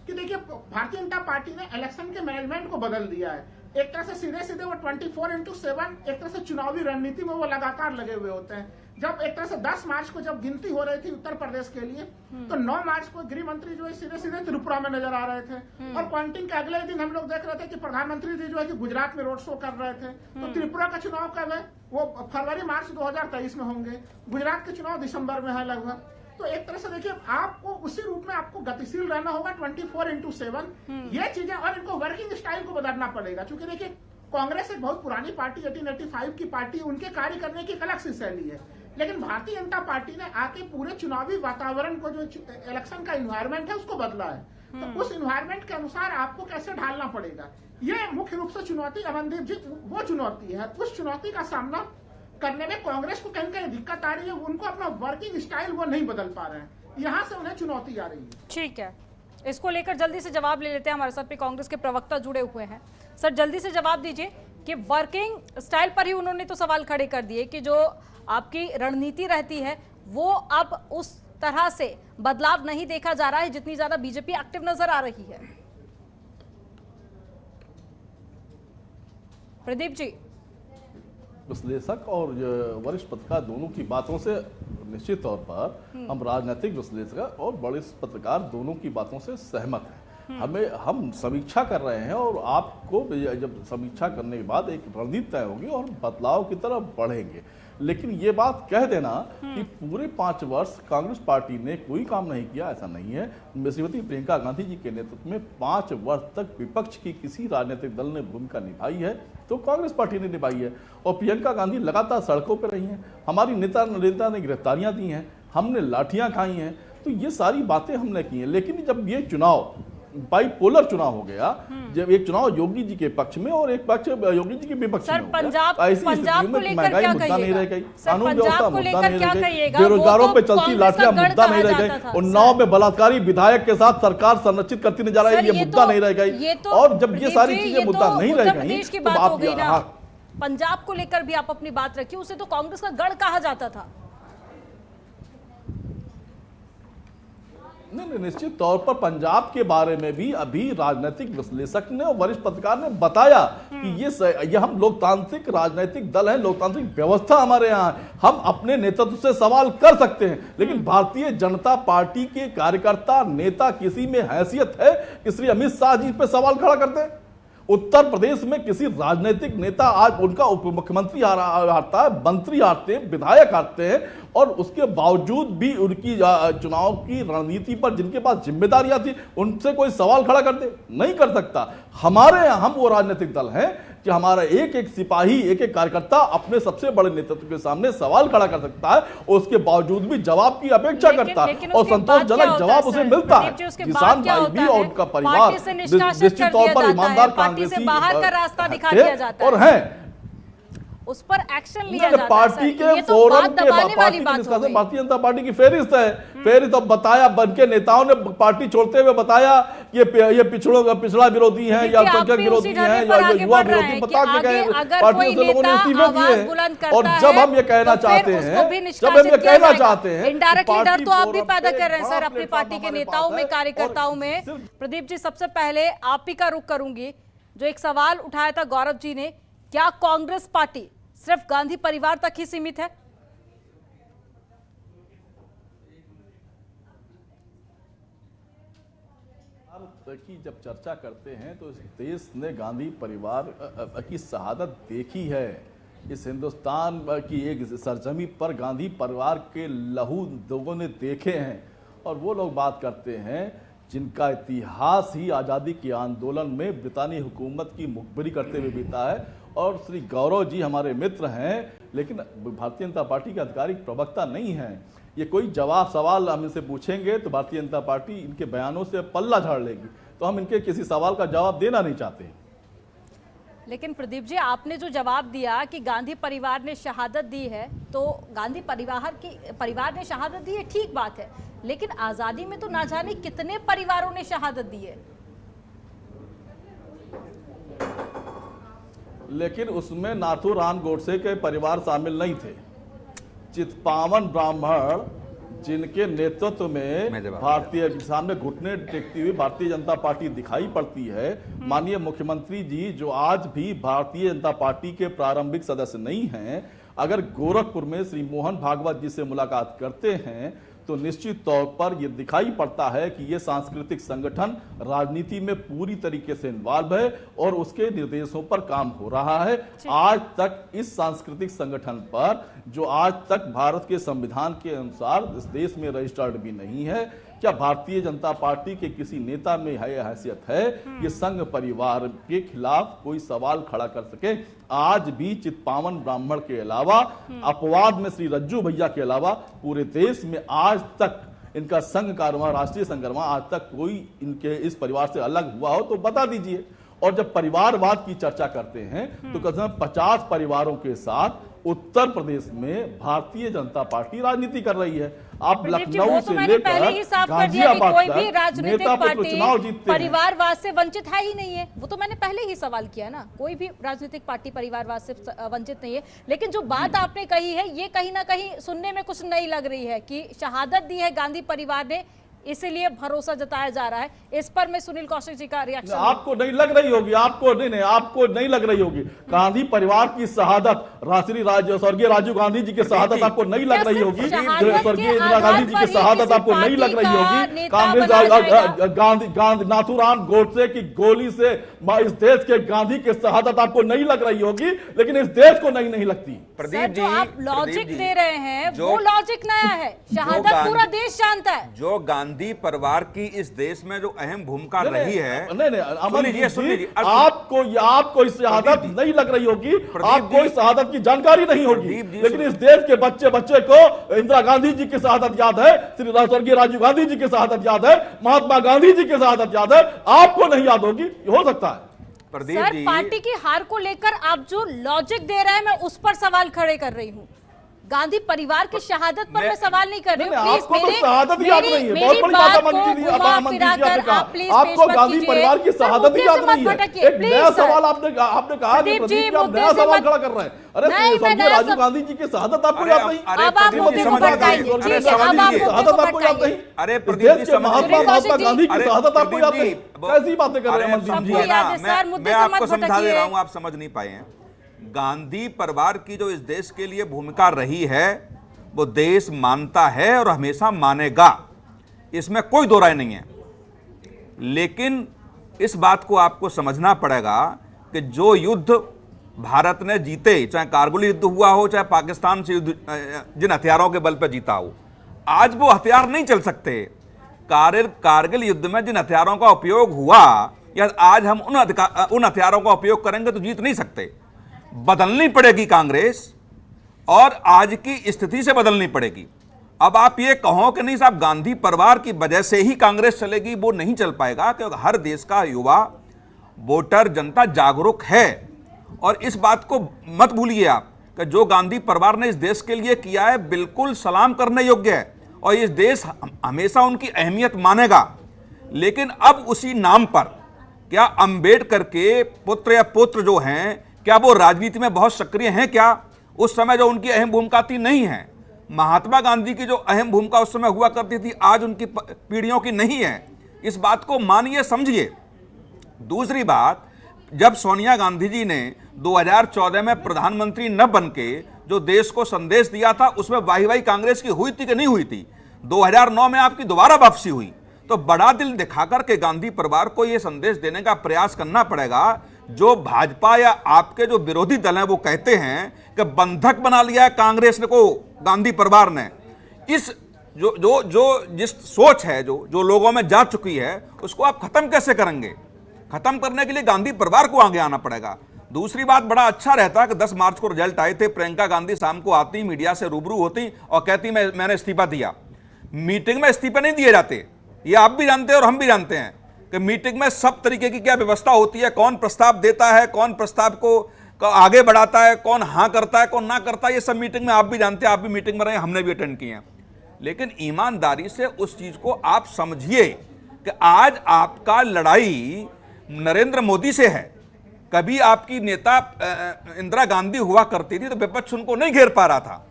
[SPEAKER 5] कि देखिए भारतीय जनता पार्टी ने इलेक्शन के मैनेजमेंट को बदल दिया है। एक तरह से सीधे वो 24/7 एक तरह से चुनावी रणनीति में वो लगातार लगे हुए होते हैं। जब एक तरह से 10 मार्च को जब गिनती हो रही थी उत्तर प्रदेश के लिए तो 9 मार्च को गृह मंत्री जो है सीधे त्रिपुरा में नजर आ रहे थे और काउंटिंग के अगले दिन हम लोग देख रहे थे कि प्रधानमंत्री जी जो है कि गुजरात में रोड शो कर रहे थे। तो त्रिपुरा का चुनाव कब है? वो फरवरी-मार्च 2023 में होंगे, गुजरात के चुनाव दिसंबर में है लगभग। तो एक तरह से देखिए आपको उसी रूप में आपको गतिशील रहना होगा 24/7 ये चीजें, और इनको वर्किंग स्टाइल को बदलना पड़ेगा। क्योंकि देखिए कांग्रेस एक बहुत पुरानी पार्टी 1885 की पार्टी, उनके कार्य करने की एक अलग सी शैली है, लेकिन भारतीय जनता पार्टी ने आके पूरे चुनावी वातावरण को जो इलेक्शन का इन्वायरमेंट है उसको बदला है। तो उस इन्वायरमेंट के अनुसार आपको कैसे ढालना पड़ेगा, ये मुख्य रूप से चुनौती अमनदीप जी वो चुनौती है। उस चुनौती का सामना करने में कांग्रेस को कहीं कहीं दिक्कत आ रही है, उनको अपना वर्किंग स्टाइल वो नहीं बदल पा रहे हैं, यहाँ से उन्हें चुनौती आ रही है।
[SPEAKER 1] ठीक है, इसको लेकर जल्दी से जवाब ले लेते हैं। हमारे साथ पे कांग्रेस के प्रवक्ता जुड़े हुए हैं। सर जल्दी से जवाब दीजिए कि वर्किंग स्टाइल पर ही उन्होंने तो सवाल खड़े कर दिए कि जो आपकी रणनीति रहती है वो अब उस तरह से बदलाव नहीं देखा जा रहा है जितनी ज्यादा बीजेपी एक्टिव नजर आ रही है। प्रदीप जी,
[SPEAKER 2] विश्लेषक और वरिष्ठ पत्रकार दोनों की बातों से निश्चित तौर पर हम राजनीतिक विश्लेषक और बड़े पत्रकार दोनों की बातों से सहमत हैं। हम समीक्षा कर रहे हैं और आपको जब समीक्षा करने के बाद एक रणनीति तय होगी और बदलाव की तरफ बढ़ेंगे। लेकिन ये बात कह देना कि पूरे 5 वर्ष कांग्रेस पार्टी ने कोई काम नहीं किया, ऐसा नहीं है। श्रीमती प्रियंका गांधी जी के नेतृत्व में 5 वर्ष तक विपक्ष की किसी राजनीतिक दल ने भूमिका निभाई है तो कांग्रेस पार्टी ने निभाई है। और प्रियंका गांधी लगातार सड़कों पर रही हैं, हमारी नेता ने गिरफ्तारियां दी हैं, हमने लाठियां खाई हैं, तो ये सारी बातें हमने की हैं। लेकिन जब ये चुनाव बाइपोलर चुनाव हो गया, जब एक चुनाव योगी जी के पक्ष में और एक पक्ष योगी जी के विपक्ष में हो गया,
[SPEAKER 1] पंजाब को लेकर क्या
[SPEAKER 2] मुद्दा नहीं रह गई, कानून
[SPEAKER 1] पंजाब
[SPEAKER 2] व्यवस्था
[SPEAKER 1] को
[SPEAKER 2] मुद्दा
[SPEAKER 1] लेकर
[SPEAKER 2] नहीं
[SPEAKER 1] क्या
[SPEAKER 2] रह गई,
[SPEAKER 1] कहिएगा?
[SPEAKER 2] बेरोजगारों
[SPEAKER 1] वो
[SPEAKER 2] पे
[SPEAKER 1] तो
[SPEAKER 2] चलती
[SPEAKER 1] कांग्रेस
[SPEAKER 2] लाठियां
[SPEAKER 1] का
[SPEAKER 2] मुद्दा
[SPEAKER 1] गढ़
[SPEAKER 2] नहीं रह
[SPEAKER 1] कहा
[SPEAKER 2] गई,
[SPEAKER 1] जाता था।
[SPEAKER 2] उन्नाव में बलात्कारी विधायक के साथ सरकार संरक्षित करती नजर आ रही है, ये मुद्दा नहीं रह गई। और जब ये सारी चीजें मुद्दा नहीं रह गई तो आप
[SPEAKER 1] पंजाब को लेकर भी आप अपनी बात रखिए, उसे तो कांग्रेस का गढ़ कहा जाता था।
[SPEAKER 2] नहीं, निश्चित तौर पर पंजाब के बारे में भी अभी राजनीतिक विश्लेषक ने और वरिष्ठ पत्रकार ने बताया कि ये हम लोकतांत्रिक राजनीतिक दल हैं, लोकतांत्रिक व्यवस्था हमारे यहाँ है, हम अपने नेतृत्व से सवाल कर सकते हैं। लेकिन भारतीय जनता पार्टी के कार्यकर्ता नेता किसी में हैसियत है कि श्री अमित शाह जी पे सवाल खड़ा करते हैं? उत्तर प्रदेश में किसी राजनीतिक नेता आज उनका उप मुख्यमंत्री हारता है, मंत्री हारते हैं, विधायक हारते हैं और उसके बावजूद भी उनकी चुनाव की रणनीति पर जिनके पास जिम्मेदारियां थी उनसे कोई सवाल खड़ा करते नहीं कर सकता। हमारे यहाँ हम वो राजनीतिक दल हैं कि हमारा एक एक सिपाही, एक एक कार्यकर्ता अपने सबसे बड़े नेतृत्व के सामने सवाल खड़ा कर सकता है और उसके बावजूद भी जवाब की अपेक्षा करता है और संतोषजनक जवाब उसे मिलता है। किसान भाई भी और उनका परिवार निश्चित तौर पर ईमानदार कांग्रेसी
[SPEAKER 1] बाहर का रास्ता दिखा दिया जाता है
[SPEAKER 2] और हैं,
[SPEAKER 1] उस पर एक्शन लिया जाता है।
[SPEAKER 2] पार्टी के फोरम के पार्टी के डिस्कशन भारतीय जनता पार्टी की फेरिस्त है। फेरिस्त अब बताया, बन के नेताओं ने पार्टी छोड़ते हुए बताया कि ये पिछड़ा विरोधी हैं या अल्पसंख्यक विरोधी हैं या युवा विरोधी बता के गए पार्टी से लोगों ने इस्तीफे दिए। और जब हम ये कहना चाहते हैं
[SPEAKER 1] इनडायरेक्टली डर तो आप भी पैदा कर रहे हैं सर अपनी पार्टी के नेताओं में, कार्यकर्ताओं में। प्रदीप जी, सबसे पहले आप ही का रुख करूंगी। जो एक सवाल उठाया था गौरव जी ने, क्या कांग्रेस पार्टी सिर्फ गांधी परिवार तक ही सीमित है?
[SPEAKER 2] की जब चर्चा करते हैं तो इस देश ने गांधी परिवार की शहादत देखी है। इस हिंदुस्तान की एक सरजमी पर गांधी परिवार के लहू लोगों ने देखे हैं और वो लोग बात करते हैं जिनका इतिहास ही आज़ादी के आंदोलन में ब्रितानी हुकूमत की मुखबिरी करते हुए बीता है। और श्री गौरव जी हमारे मित्र हैं लेकिन भारतीय जनता पार्टी के आधिकारिक प्रवक्ता नहीं हैं। ये कोई सवाल हम इनसे पूछेंगे तो भारतीय जनता पार्टी इनके बयानों से पल्ला झाड़ लेगी, तो हम इनके किसी सवाल का जवाब देना नहीं चाहते।
[SPEAKER 1] लेकिन प्रदीप जी, आपने जो जवाब दिया कि गांधी परिवार ने शहादत दी है, तो गांधी परिवार ने शहादत दी है, ठीक बात है, लेकिन आजादी में तो ना जाने कितने परिवारों ने शहादत दी है।
[SPEAKER 2] लेकिन उसमें नाथूराम गोडसे के परिवार शामिल नहीं थे। चित्पावन ब्राह्मण जिनके नेतृत्व में भारतीय सामने घुटने टेकती हुई भारतीय जनता पार्टी दिखाई पड़ती है, माननीय मुख्यमंत्री जी जो आज भी भारतीय जनता पार्टी के प्रारंभिक सदस्य नहीं हैं, अगर गोरखपुर में श्री मोहन भागवत जी से मुलाकात करते हैं तो निश्चित तौर पर यह दिखाई पड़ता है कि यह सांस्कृतिक संगठन राजनीति में पूरी तरीके से इन्वॉल्व है और उसके निर्देशों पर काम हो रहा है। आज तक इस सांस्कृतिक संगठन पर, जो आज तक भारत के संविधान के अनुसार इस देश में रजिस्टर्ड भी नहीं है, क्या भारतीय जनता पार्टी के किसी नेता में हैसियत है कि संघ परिवार के खिलाफ कोई सवाल खड़ा कर सके? आज भी चित्पावन ब्राह्मण के अलावा, अपवाद में श्री रज्जू भैया के अलावा पूरे देश में आज तक इनका संघ कारवां, राष्ट्रीय संगठन आज तक कोई इनके इस परिवार से अलग हुआ हो तो बता दीजिए। और जब परिवारवाद की चर्चा करते हैं तो कम से कम 50 परिवारों के साथ उत्तर प्रदेश में भारतीय जनता पार्टी राजनीति कर रही है। आप लखनऊ से लेकर गाजियाबाद
[SPEAKER 1] कोई भी राजनीतिक पार्टी
[SPEAKER 2] चुनाव जीतते हैं,
[SPEAKER 1] परिवारवाद से वंचित है ही नहीं है। वो तो मैंने पहले ही सवाल किया ना, कोई भी राजनीतिक पार्टी परिवारवाद से वंचित नहीं है। लेकिन जो बात आपने कही है ये कहीं ना कहीं सुनने में कुछ नहीं लग रही है कि शहादत दी है गांधी परिवार ने, इसीलिए भरोसा जताया जा रहा है। इस पर मैं सुनील कौशिक जी का रिएक्शन।
[SPEAKER 2] आपको नहीं लग रही होगी, आपको नहीं लग रही होगी गांधी परिवार की शहादत, स्वर्गीय राजीव गांधी जी की शहादत आपको नहीं लग रही होगी, स्वर्गीय इंदिरा गांधी जी की शहादत आपको नहीं लग रही होगी, कांग्रेस नाथूराम गोडसे की गोली से इस देश के गांधी की शहादत आपको नहीं लग रही होगी, लेकिन इस देश को नहीं लगती।
[SPEAKER 1] प्रदीप जी, आप लॉजिक दे रहे हैं, वो लॉजिक नया है, शहादत पूरा देश जानता है।
[SPEAKER 4] जो गांधी परिवार की इस देश में जो अहम भूमिका रही है,
[SPEAKER 2] नहीं, सुन लीजिए, आपको इस शहादत नहीं लग रही होगी, आपको इस शहादत की जानकारी नहीं होगी, लेकिन इस देश के बच्चे को इंदिरा गांधी जी की शहादत याद है, श्री स्वर्गीय राजीव गांधी जी की शहादत याद है, महात्मा गांधी जी की शहादत याद है, आपको नहीं याद होगी, हो सकता है।
[SPEAKER 1] सर, पार्टी की हार को लेकर आप जो लॉजिक दे रहे हैं, मैं उस पर सवाल खड़े कर रही हूँ। गांधी परिवार की शहादत पर मैं सवाल नहीं कर रही हूँ।
[SPEAKER 2] आपको तो शहादत याद नहीं है, बहुत बड़ी बात आपको गांधी परिवार की शहादत याद नहीं है। एक नया सवाल आपने कहा कि प्रदीप जी आप नया सवाल खड़ा कर रहे हैं। अरे स्वर्गीय राजीव गांधी जी की शहादत आपको याद नहीं? शहादत आपको याद नहीं?
[SPEAKER 4] अरे
[SPEAKER 2] प्रदेश के महात्मा गांधी की शहादत आपको याद नहीं? कैसी बातें कर रहे हैं?
[SPEAKER 4] मैं आपको समझा दे रहा हूँ, आप समझ नहीं पाए हैं। गांधी परिवार की जो इस देश के लिए भूमिका रही है, वो देश मानता है और हमेशा मानेगा, इसमें कोई दो राय नहीं है। लेकिन इस बात को आपको समझना पड़ेगा कि जो युद्ध भारत ने जीते, चाहे कारगिल युद्ध हुआ हो, चाहे पाकिस्तान से युद्ध जिन हथियारों के बल पर जीता हो, आज वो हथियार नहीं चल सकते। कारगिल युद्ध में जिन हथियारों का उपयोग हुआ, या आज हम उन हथियारों का उपयोग करेंगे तो जीत नहीं सकते। बदलनी पड़ेगी कांग्रेस, और आज की स्थिति से बदलनी पड़ेगी। अब आप ये कहो कि नहीं साहब गांधी परिवार की वजह से ही कांग्रेस चलेगी, वो नहीं चल पाएगा, क्योंकि हर देश का युवा वोटर जनता जागरूक है। और इस बात को मत भूलिए आप कि जो गांधी परिवार ने इस देश के लिए किया है, बिल्कुल सलाम करने योग्य है, और इस देश हमेशा उनकी अहमियत मानेगा। लेकिन अब उसी नाम पर क्या अंबेडकर के पुत्र या पुत्र जो हैं, क्या वो राजनीति में बहुत सक्रिय हैं? क्या उस समय जो उनकी अहम भूमिका थी नहीं है? महात्मा गांधी की जो अहम भूमिका उस समय हुआ करती थी, आज उनकी पीढ़ियों की नहीं है। इस बात को मानिए, समझिए। दूसरी बात, जब सोनिया गांधी जी ने 2014 में प्रधानमंत्री न बनके जो देश को संदेश दिया था, उसमें वाही कांग्रेस की हुई थी कि नहीं हुई थी? 2009 में आपकी दोबारा वापसी हुई। तो बड़ा दिल दिखाकर के गांधी परिवार को यह संदेश देने का प्रयास करना पड़ेगा। जो भाजपा या आपके जो विरोधी दल हैं, वो कहते हैं कि बंधक बना लिया है कांग्रेस को गांधी परिवार ने। इस जिस सोच है जो लोगों में जा चुकी है, उसको आप खत्म कैसे करेंगे? खत्म करने के लिए गांधी परिवार को आगे आना पड़ेगा। दूसरी बात, बड़ा अच्छा रहता है कि 10 मार्च को रिजल्ट आए थे, प्रियंका गांधी शाम को आती, मीडिया से रूबरू होती और कहती मैंने इस्तीफा दिया। मीटिंग में इस्तीफे नहीं दिए जाते, ये आप भी जानते हैं और हम भी जानते हैं कि मीटिंग में सब तरीके की क्या व्यवस्था होती है, कौन प्रस्ताव देता है, कौन प्रस्ताव को आगे बढ़ाता है, कौन हाँ करता है, कौन ना करता है, ये सब मीटिंग में आप भी जानते हैं, आप भी मीटिंग में रहे, हमने भी अटेंड किए हैं। लेकिन ईमानदारी से उस चीज को आप समझिए कि आज आपका लड़ाई नरेंद्र मोदी से है। कभी आपकी नेता इंदिरा गांधी हुआ करती थी तो विपक्ष उनको नहीं घेर पा रहा था।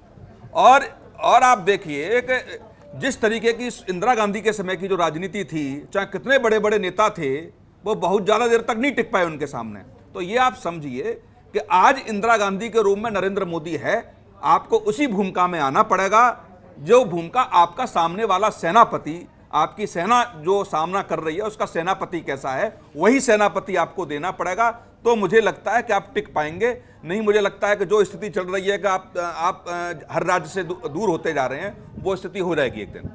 [SPEAKER 4] और आप देखिए कि जिस तरीके की इंदिरा गांधी के समय की जो राजनीति थी, चाहे कितने बड़े बड़े नेता थे, वो बहुत ज़्यादा देर तक नहीं टिक पाए उनके सामने। तो ये आप समझिए कि आज इंदिरा गांधी के रूप में नरेंद्र मोदी है। आपको उसी भूमिका में आना पड़ेगा, जो भूमिका आपका सामने वाला सेनापति, आपकी सेना जो सामना कर रही है उसका सेनापति कैसा है, वही सेनापति आपको देना पड़ेगा। तो मुझे लगता है कि आप टिक पाएंगे। नहीं, मुझे लगता है कि जो स्थिति चल रही है कि आप हर राज्य से दूर होते जा रहे हैं, वो स्थिति हो जाएगी एक दिन।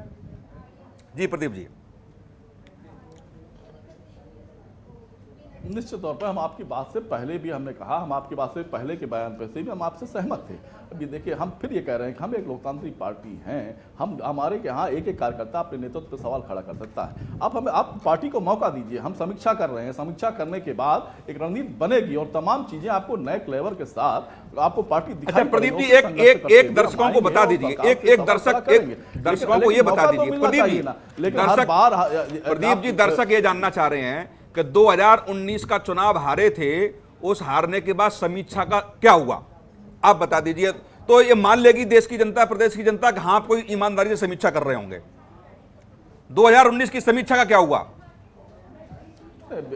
[SPEAKER 4] जी प्रदीप जी।
[SPEAKER 2] निश्चित तौर पर हम आपकी बात से पहले भी हमने कहा, हम आपकी बात से पहले के बयान पर से भी हम आपसे सहमत थे। अभी देखिए, हम फिर ये कह रहे हैं कि हम एक लोकतांत्रिक पार्टी हैं, हमारे यहाँ एक कार्यकर्ता अपने नेतृत्व पर सवाल खड़ा कर सकता है। आप पार्टी को मौका दीजिए, हम समीक्षा कर रहे हैं, समीक्षा करने के बाद एक रणनीति बनेगी और तमाम चीजें आपको नए क्लेवर के साथ आपको पार्टी दिखाई।
[SPEAKER 4] प्रदीप जी, एक दर्शकों को बता दीजिए, एक दर्शकों को ये बता दीजिए प्रदीप जी, दर्शक ये जानना चाह रहे हैं कि 2019 का चुनाव हारे थे, उस हारने के बाद समीक्षा का क्या हुआ, आप बता दीजिए। तो ये मान लेगी देश की जनता, प्रदेश की जनता कि हाँ, आप कोई ईमानदारी से समीक्षा कर रहे होंगे। 2019 की समीक्षा का क्या हुआ?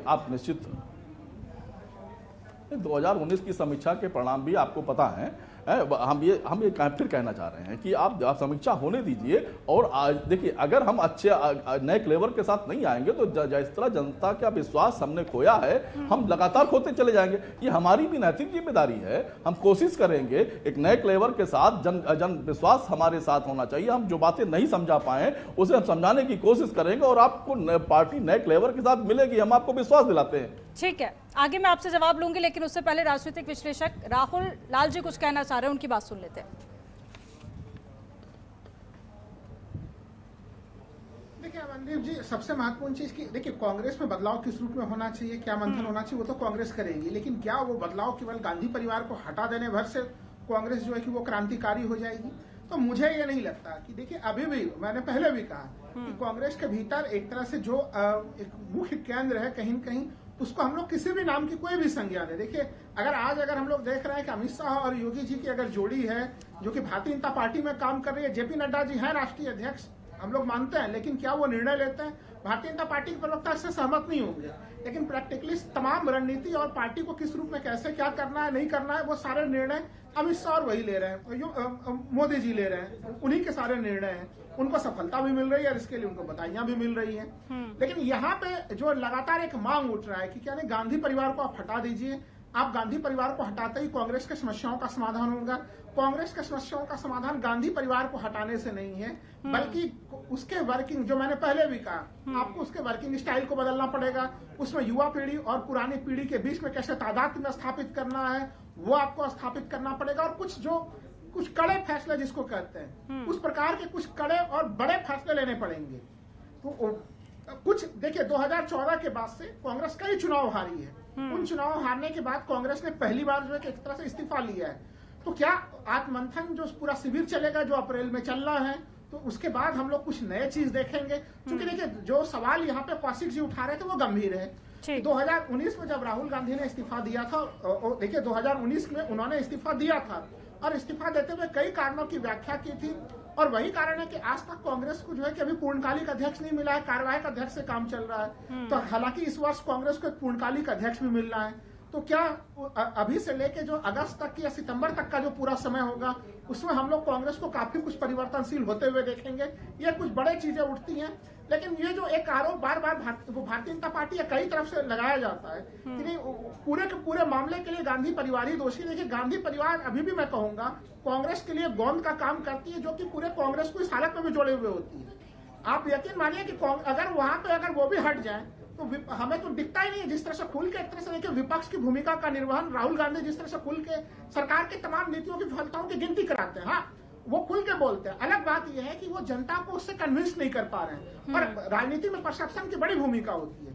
[SPEAKER 2] आप निश्चित 2019 की समीक्षा के परिणाम भी आपको पता है। हम ये फिर कहना चाह रहे हैं कि आप समीक्षा होने दीजिए। और आज देखिए, अगर हम अच्छे नए क्लेवर के साथ नहीं आएंगे तो जिस तरह जनता का विश्वास हमने खोया है, हम लगातार खोते चले जाएंगे। ये हमारी भी नैतिक जिम्मेदारी है। हम कोशिश करेंगे एक नए क्लेवर के साथ, जन विश्वास हमारे साथ होना चाहिए। हम जो बातें नहीं समझा पाए उसे हम समझाने की कोशिश करेंगे और आपको पार्टी नए क्लेवर के साथ मिलेगी, हम आपको विश्वास दिलाते हैं।
[SPEAKER 1] ठीक है, आगे मैं आपसे जवाब लूंगी, लेकिन उससे पहले राजनीतिक विश्लेषक राहुल लाल जी कुछ कहना चाह रहे हैं, उनकी बात सुन लेते हैं।
[SPEAKER 5] देखिए अमनदीप जी, सबसे महत्वपूर्ण चीज की देखिए, कांग्रेस में बदलाव किस रूप में होना चाहिए, क्या मंथन होना चाहिए, वो तो कांग्रेस करेगी। लेकिन क्या वो बदलाव केवल गांधी परिवार को हटा देने भर से कांग्रेस जो है कि वो क्रांतिकारी हो जाएगी? तो मुझे ये नहीं लगता कि देखिए, अभी भी मैंने पहले भी कहा कि कांग्रेस के भीतर एक तरह से जो एक मुख्य केंद्र है, कहीं न कहीं उसको हम लोग किसी भी नाम की कोई भी संज्ञा दें। देखिए, अगर हम लोग देख रहे हैं कि अमित शाह और योगी जी की अगर जोड़ी है जो कि भारतीय जनता पार्टी में काम कर रही है, जेपी नड्डा जी हैं राष्ट्रीय अध्यक्ष, हम लोग मानते हैं, लेकिन क्या वो निर्णय लेते हैं? भारतीय जनता पार्टी के प्रवक्ता इससे सहमत नहीं होंगे। लेकिन प्रैक्टिकली तमाम रणनीति और पार्टी को किस रूप में कैसे क्या करना है, नहीं करना है, वो सारे निर्णय अमित शाह वही ले रहे हैं, मोदी जी ले रहे हैं, उन्हीं के सारे निर्णय हैं। उनको सफलता भी मिल रही है और इसके लिए उनको बधाइयां भी मिल रही हैं। लेकिन यहाँ पे जो लगातार एक मांग उठ रहा है कि क्या नहीं, गांधी परिवार को आप हटा दीजिए। आप गांधी परिवार को हटाते ही कांग्रेस की समस्याओं का समाधान होगा। कांग्रेस की समस्याओं का समाधान गांधी परिवार को हटाने से नहीं है, बल्कि उसके वर्किंग, जो मैंने पहले भी कहा, आपको उसके वर्किंग स्टाइल को बदलना पड़ेगा। उसमें युवा पीढ़ी और पुरानी पीढ़ी के बीच में कैसे तादात्म्य स्थापित करना है, वो आपको स्थापित करना पड़ेगा। और कुछ कड़े फैसले जिसको कहते हैं, उस प्रकार के कुछ कड़े और बड़े फैसले लेने पड़ेंगे। तो कुछ देखिए, 2014 के बाद से कांग्रेस कई चुनाव हारी है। उन चुनाव हारने के बाद कांग्रेस ने पहली बार जो है एक तरह से इस्तीफा लिया है। तो क्या आत्ममंथन जो पूरा शिविर चलेगा, जो अप्रैल में चल रहा है, तो उसके बाद हम लोग कुछ नए चीज देखेंगे? क्योंकि देखिए, जो सवाल यहाँ पे कौशिक जी उठा रहे थे वो गंभीर है। 2019 में जब राहुल गांधी ने इस्तीफा दिया था, देखिए 2019 में उन्होंने इस्तीफा दिया था और इस्तीफा देते हुए कई कारणों की व्याख्या की थी। और वही कारण है कि आज तक कांग्रेस को जो है कि अभी पूर्णकालिक अध्यक्ष नहीं मिला है, कार्यवाहक अध्यक्ष से काम चल रहा है। तो हालांकि इस वर्ष कांग्रेस को एक पूर्णकालिक अध्यक्ष भी मिल रहा है। तो क्या अभी से लेके जो अगस्त तक या सितंबर तक का जो पूरा समय होगा, उसमें हम लोग कांग्रेस को काफी कुछ परिवर्तनशील होते हुए देखेंगे? ये कुछ बड़े चीजें उठती हैं। लेकिन ये जो एक आरोप बार बार भारतीय जनता पार्टी या कई तरफ से लगाया जाता है कि नहीं, पूरे के पूरे मामले के लिए गांधी परिवार ही दोषी। देखिए, गांधी परिवार अभी भी मैं कहूंगा कांग्रेस के लिए गोंद का काम करती है, जो कि पूरे कांग्रेस को इस हालत में भी जोड़े हुए होती है। आप यकीन मानिए कि अगर वहां पे अगर वो भी हट जाए तो हमें तो दिखता ही नहीं है जिस तरह से खुल के, एक तरह से देखिए, विपक्ष की भूमिका का निर्वहन राहुल गांधी जिस तरह से खुल के सरकार की तमाम नीतियों की विफलताओं की गिनती कराते हैं। हाँ, वो खुल के बोलते हैं। अलग बात यह है कि वो जनता को उससे कन्विंस नहीं कर पा रहे हैं। और राजनीति में परसेप्शन की बड़ी भूमिका होती है।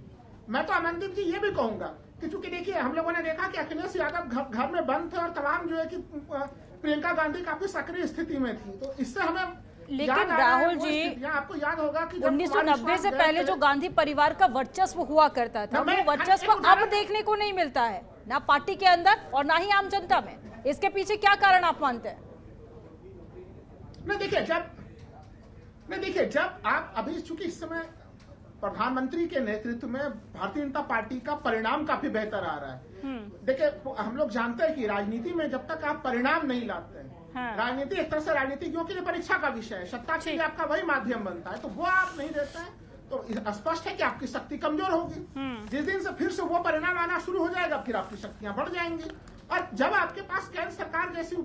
[SPEAKER 5] मैं तो अमनदीप जी ये भी कहूंगा कि चूंकि देखिए, हम लोगों ने देखा कि अखिलेश यादव घर में बंद थे और तमाम जो है कि प्रियंका गांधी काफी सक्रिय स्थिति में थी। तो इससे हमें,
[SPEAKER 1] लेकिन राहुल जी,
[SPEAKER 5] आपको याद होगा कि
[SPEAKER 1] 1990 से पहले जो गांधी परिवार का वर्चस्व हुआ करता था, वो वर्चस्व अब देखने को नहीं मिलता है, ना पार्टी के अंदर और ना ही आम जनता में। इसके पीछे क्या कारण आप मानते हैं?
[SPEAKER 5] देखिए, जब आप अभी, चूंकि इस समय प्रधानमंत्री के नेतृत्व में भारतीय जनता पार्टी का परिणाम काफी बेहतर आ रहा है। देखिए, हम लोग जानते हैं कि राजनीति में जब तक आप परिणाम नहीं लाते हैं, राजनीति एक तरह से राजनीतिज्ञों के लिए परीक्षा का विषय है, सत्ता के लिए आपका वही माध्यम बनता है। तो वो आप नहीं देते हैं तो स्पष्ट है कि आपकी शक्ति कमजोर होगी। जिस दिन से फिर से वो परिणाम आना शुरू हो जाएगा, फिर आपकी शक्तियां बढ़ जाएंगी। और जब आपके पास केंद्र सरकार जैसे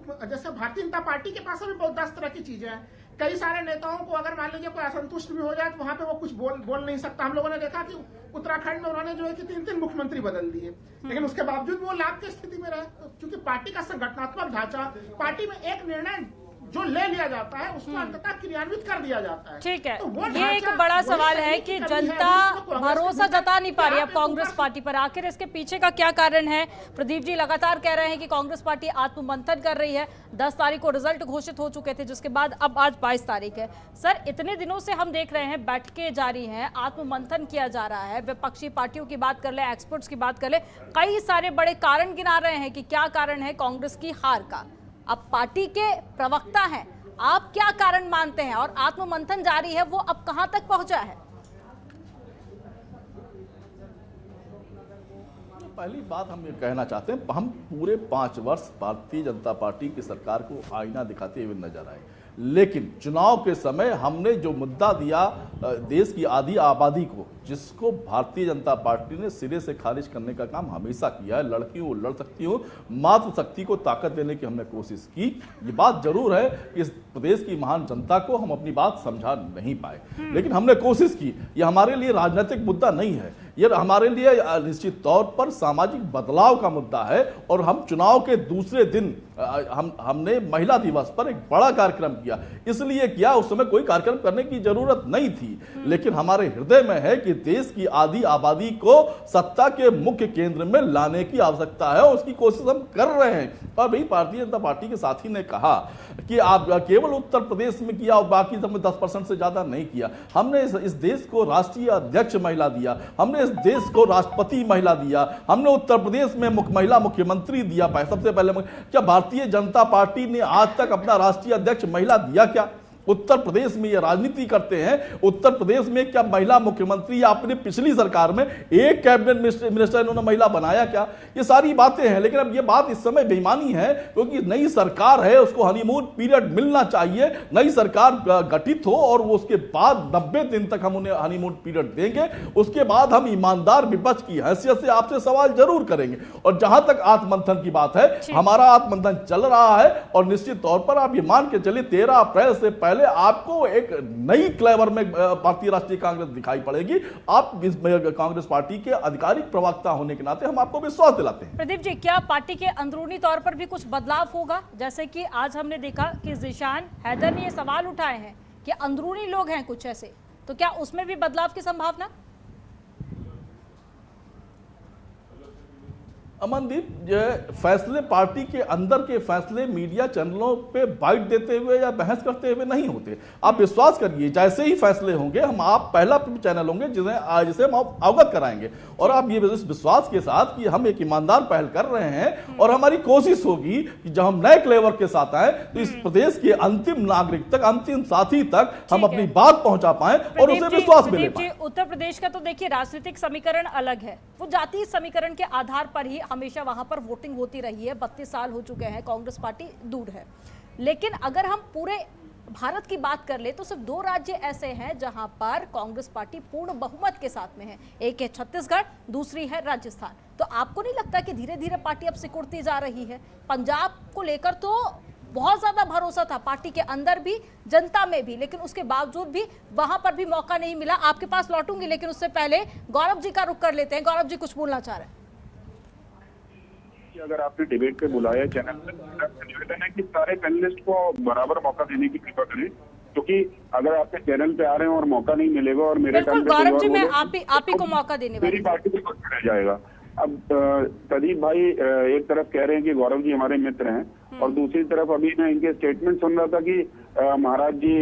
[SPEAKER 5] भारतीय जनता पार्टी के पास भी बहुत 10 तरह की चीजें हैं। कई सारे नेताओं को अगर मान लीजिए कोई असंतुष्ट भी हो जाए तो वहां पे वो कुछ बोल नहीं सकता। हम लोगों ने देखा कि उत्तराखंड में उन्होंने जो है कि 3 मुख्यमंत्री बदल दिए, लेकिन उसके बावजूद वो लाभ की स्थिति में रहे। क्योंकि पार्टी का संगठनात्मक ढांचा, पार्टी में एक निर्णय जो ले लिया जाता है उसको अंततः क्रियान्वित कर दिया जाता है।
[SPEAKER 1] ठीक है, तो ये एक बड़ा सवाल है कि जनता भरोसा जता नहीं पा रही है कांग्रेस पार्टी पर। आखिर इसके पीछे का क्या कारण है? प्रदीप जी लगातार कह रहे हैं कि कांग्रेस पार्टी आत्ममंथन कर रही है। 10 तारीख को रिजल्ट घोषित हो चुके थे, जिसके बाद अब आज 22 तारीख है। सर, इतने दिनों से हम देख रहे हैं बैठकें जारी हैं, आत्ममंथन किया जा रहा है, विपक्षी पार्टियों की बात कर ले, एक्सपर्ट्स की बात कर ले, कई सारे बड़े कारण गिना रहे हैं कि क्या कारण है कांग्रेस की हार का। अब पार्टी के प्रवक्ता हैं, आप क्या कारण मानते हैं और आत्ममंथन जारी है वो अब कहां तक पहुंचा है?
[SPEAKER 2] पहली बात हम ये कहना चाहते हैं, हम पूरे 5 वर्ष भारतीय जनता पार्टी की सरकार को आईना दिखाते हुए नजर आए, लेकिन चुनाव के समय हमने जो मुद्दा दिया देश की आधी आबादी को, जिसको भारतीय जनता पार्टी ने सिरे से खारिज करने का काम हमेशा किया है। लड़कियों लड़ सकती हो, मातृशक्ति को ताकत देने की हमने कोशिश की। ये बात जरूर है कि इस प्रदेश की महान जनता को हम अपनी बात समझा नहीं पाए, लेकिन हमने कोशिश की। ये हमारे लिए राजनीतिक मुद्दा नहीं है, ये हमारे लिए निश्चित तौर पर सामाजिक बदलाव का मुद्दा है। और हम चुनाव के दूसरे दिन हमने महिला दिवस पर एक बड़ा कार्यक्रम किया। इसलिए किया, उस समय कोई कार्यक्रम करने की जरूरत नहीं थी, लेकिन हमारे हृदय में है कि देश की आधी आबादी को सत्ता के मुख्य केंद्र में लाने की आवश्यकता है, और उसकी कोशिश हम कर रहे हैं। और भाई भारतीय जनता पार्टी के साथी ने कहा कि आप केवल उत्तर प्रदेश में किया और बाकी सब में 10% से ज्यादा नहीं किया। हमने इस देश को राष्ट्रीय अध्यक्ष महिला दिया, हमने इस देश को राष्ट्रपति महिला दिया, हमने उत्तर प्रदेश में महिला मुख्यमंत्री दिया। सबसे पहले क्या भारतीय जनता पार्टी ने आज तक अपना राष्ट्रीय अध्यक्ष महिला दिया? क्या उत्तर प्रदेश में ये राजनीति करते हैं? उत्तर प्रदेश में क्या महिला मुख्यमंत्री या अपनी पिछली सरकार में एक कैबिनेट मिनिस्टर इन्होंने महिला बनाया? क्या ये सारी बातें हैं, लेकिन अब ये बात इस समय बेईमानी है, क्योंकि नई सरकार है, उसको हनीमून पीरियड मिलना चाहिए। नई सरकार गठित हो और उसके बाद 90 दिन तक हम उन्हें हनीमून पीरियड देंगे। उसके बाद हम ईमानदार विपक्ष की हैसियत से आपसे सवाल जरूर करेंगे। और जहां तक आत्ममंथन की बात है, हमारा आत्ममंथन चल रहा है, और निश्चित तौर पर आप ये मान के चलिए 13 अप्रैल से पहले आपको एक नई क्लेवर में भारतीय राष्ट्रीय कांग्रेस दिखाई पड़ेगी। आप इस कांग्रेस पार्टी के आधिकारिक प्रवक्ता होने के नाते हम आपको विश्वास दिलाते हैं।
[SPEAKER 1] प्रदीप जी, क्या पार्टी के अंदरूनी तौर पर भी कुछ बदलाव होगा? जैसे कि आज हमने देखा कि ज़ीशान हैदर ने ये सवाल उठाए हैं कि अंदरूनी लोग हैं कुछ ऐसे, तो क्या उसमें भी बदलाव की संभावना?
[SPEAKER 2] अमनदीप, जो फैसले पार्टी के अंदर के फैसले मीडिया चैनलों पे बाइट देते हुए या बहस करते हुए नहीं होते। आप विश्वास करिए, जैसे ही फैसले होंगे हम आप पहला चैनल होंगे जिसे हम अवगत कराएंगे। और आप ये विश्वास के साथ कि हम एक ईमानदार पहल कर रहे हैं, और हमारी कोशिश होगी कि जब हम नए क्लेवर के साथ आए तो इस प्रदेश के अंतिम नागरिक तक, अंतिम साथी तक हम अपनी बात पहुंचा पाए और उसे विश्वास मिले पाए।
[SPEAKER 1] उत्तर प्रदेश का तो देखिए राजनीतिक समीकरण अलग है, वो जातीय समीकरण के आधार पर ही हमेशा वहां पर वोटिंग होती रही है। 32 साल हो चुके हैं, कांग्रेस पार्टी दूर है। लेकिन अगर हम पूरे भारत की बात कर ले तो सिर्फ 2 राज्य ऐसे हैं जहां पर कांग्रेस पार्टी पूर्ण बहुमत के साथ में है। एक है छत्तीसगढ़, दूसरी है राजस्थान। तो आपको नहीं लगता कि धीरे धीरे पार्टी अब सिकुड़ती जा रही है? पंजाब को लेकर तो बहुत ज्यादा भरोसा था पार्टी के अंदर भी, जनता में भी, लेकिन उसके बावजूद भी वहां पर भी मौका नहीं मिला। आपके पास लौटूंगी, लेकिन उससे पहले गौरव जी का रुख कर लेते हैं। गौरव जी कुछ बोलना चाह रहे हैं?
[SPEAKER 3] अगर आपने डिबेट पे बुलाया चैनल पे, निवेदन है कि सारे पैनलिस्ट को बराबर मौका देने की कृपा करें, क्योंकि अगर आपके चैनल पे आ रहे हैं और मौका नहीं मिलेगा और मेरे
[SPEAKER 1] बिल्कुल गौरव जी, मैं आप ही को मौका देने वाली
[SPEAKER 3] मेरी पार्टी को रह जाएगा। अब प्रदीप भाई एक तरफ कह रहे हैं कि गौरव जी हमारे मित्र हैं, और दूसरी तरफ अभी मैं इनके स्टेटमेंट सुन रहा था कि महाराज जी,